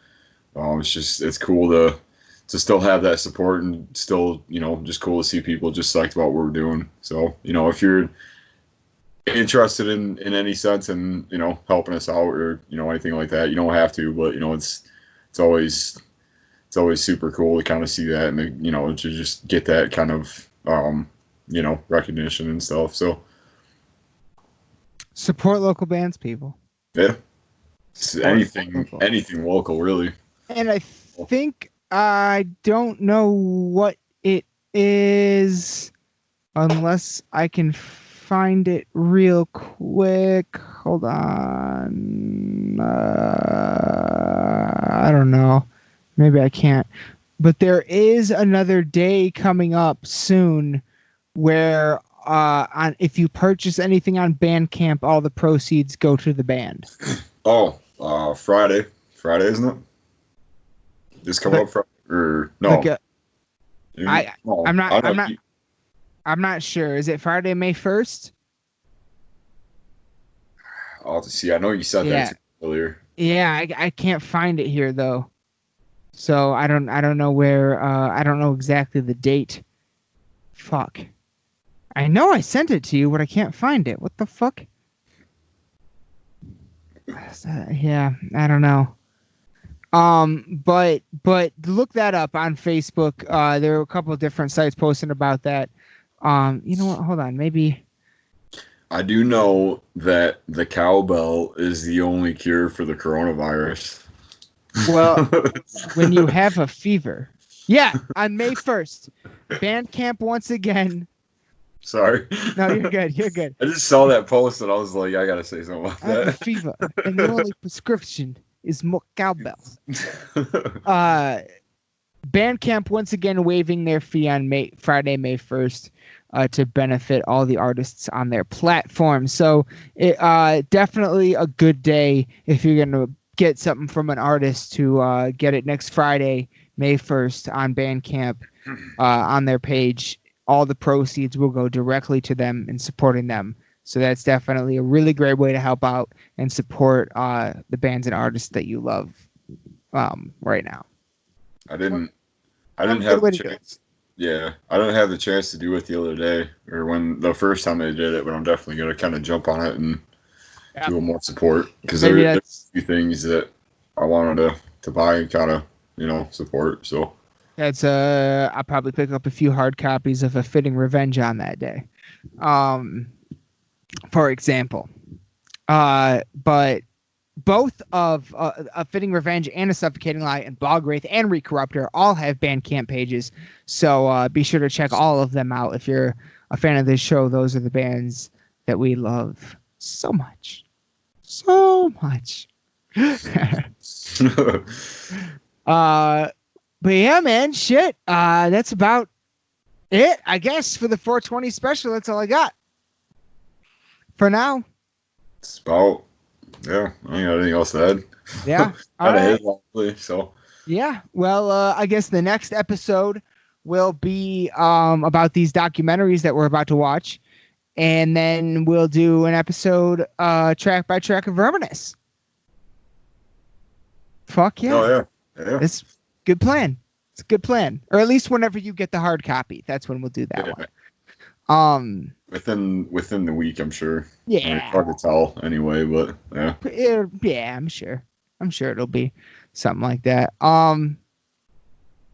B: It's cool to still have that support, and still, you know, just cool to see people just psyched about what we're doing. So, you know, if you're interested in any sense and, you know, helping us out or, you know, anything like that, you don't have to, but, you know, it's always super cool to kind of see that, and, you know, to just get that kind of, you know, recognition and stuff. So
A: support local bands, people.
B: Yeah. Anything local, really.
A: And I think, I don't know what it is unless I can find it real quick. Hold on. I don't know. Maybe I can't. But there is another day coming up soon where if you purchase anything on Bandcamp, all the proceeds go to the band.
B: Oh, Friday, isn't it? This coming up Friday, or no?
A: I'm not sure. Is it Friday, May 1st?
B: I'll have to see. I know you said that earlier.
A: Yeah, I can't find it here though. So I don't know where. I don't know exactly the date. Fuck. I know I sent it to you, but I can't find it. What the fuck? Yeah, I don't know. But look that up on Facebook. There are a couple of different sites posting about that. You know what? Hold on. Maybe.
B: I do know that the cowbell is the only cure for the coronavirus.
A: Well, when you have a fever. Yeah, on May 1st. Bandcamp once again.
B: Sorry.
A: No, you're good. You're good.
B: I just saw that post and I was like, I gotta say something about that.
A: I have a fever, and the only prescription is more cowbells. Bandcamp once again waiving their fee on Friday, May 1st. To benefit all the artists on their platform. So it definitely a good day if you're going to get something from an artist to get it next Friday, May 1st on Bandcamp on their page. All the proceeds will go directly to them and supporting them. So that's definitely a really great way to help out and support the bands and artists that you love right now.
B: I didn't have the chance. Yeah, I didn't have the chance to do it the other day or when the first time they did it, but I'm definitely going to kind of jump on it and do a more support because there's a few things that I wanted to buy and kind of, support. So
A: that's I'll probably pick up a few hard copies of A Fitting Revenge on that day. For example. But both of A Fitting Revenge and A Suffocating Lie and Bogwraith and Recorruptor all have Bandcamp pages. So be sure to check all of them out. If you're a fan of this show, those are the bands that we love so much. So much. But yeah, man, shit. That's about it, I guess, for the 420 special. That's all I got. For now.
B: It's about... Yeah, I don't got anything else to add.
A: Yeah. All
B: right. So.
A: Yeah. Well, I guess the next episode will be about these documentaries that we're about to watch. And then we'll do an episode track by track of Verminous. Fuck yeah.
B: Oh, yeah.
A: It's good plan. It's a good plan. Or at least whenever you get the hard copy. That's when we'll do that one.
B: Within the week, I'm sure.
A: Yeah.
B: I mean, it's hard to tell anyway, but yeah.
A: Yeah, I'm sure it'll be something like that. But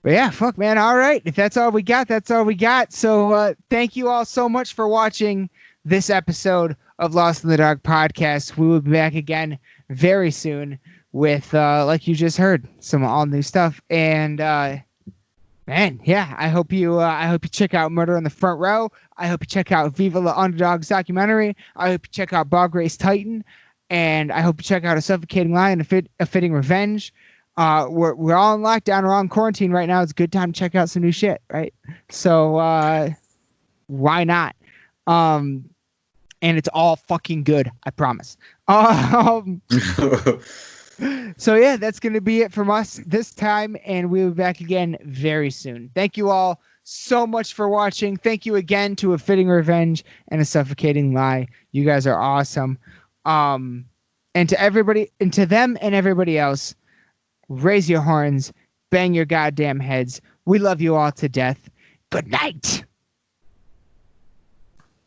A: yeah, fuck, man. All right. If that's all we got, that's all we got. So thank you all so much for watching this episode of Lost in the Dark podcast. We will be back again very soon with, like you just heard, some all new stuff. And man, yeah, I hope you check out Murder on the Front Row. I hope you check out Viva La Underdogs documentary. I hope you check out Bogwraith Titan, and I hope you check out A Suffocating Lie and A Fitting Revenge. We're all in lockdown. We're all in quarantine right now. It's a good time to check out some new shit, right? So why not? And it's all fucking good. I promise. So yeah, that's going to be it from us this time, and we'll be back again very soon. Thank you all so much for watching. Thank you again to A Fitting Revenge and A Suffocating Lie. You guys are awesome. And to everybody, and to them and everybody else, raise your horns, bang your goddamn heads. We love you all to death. Good night.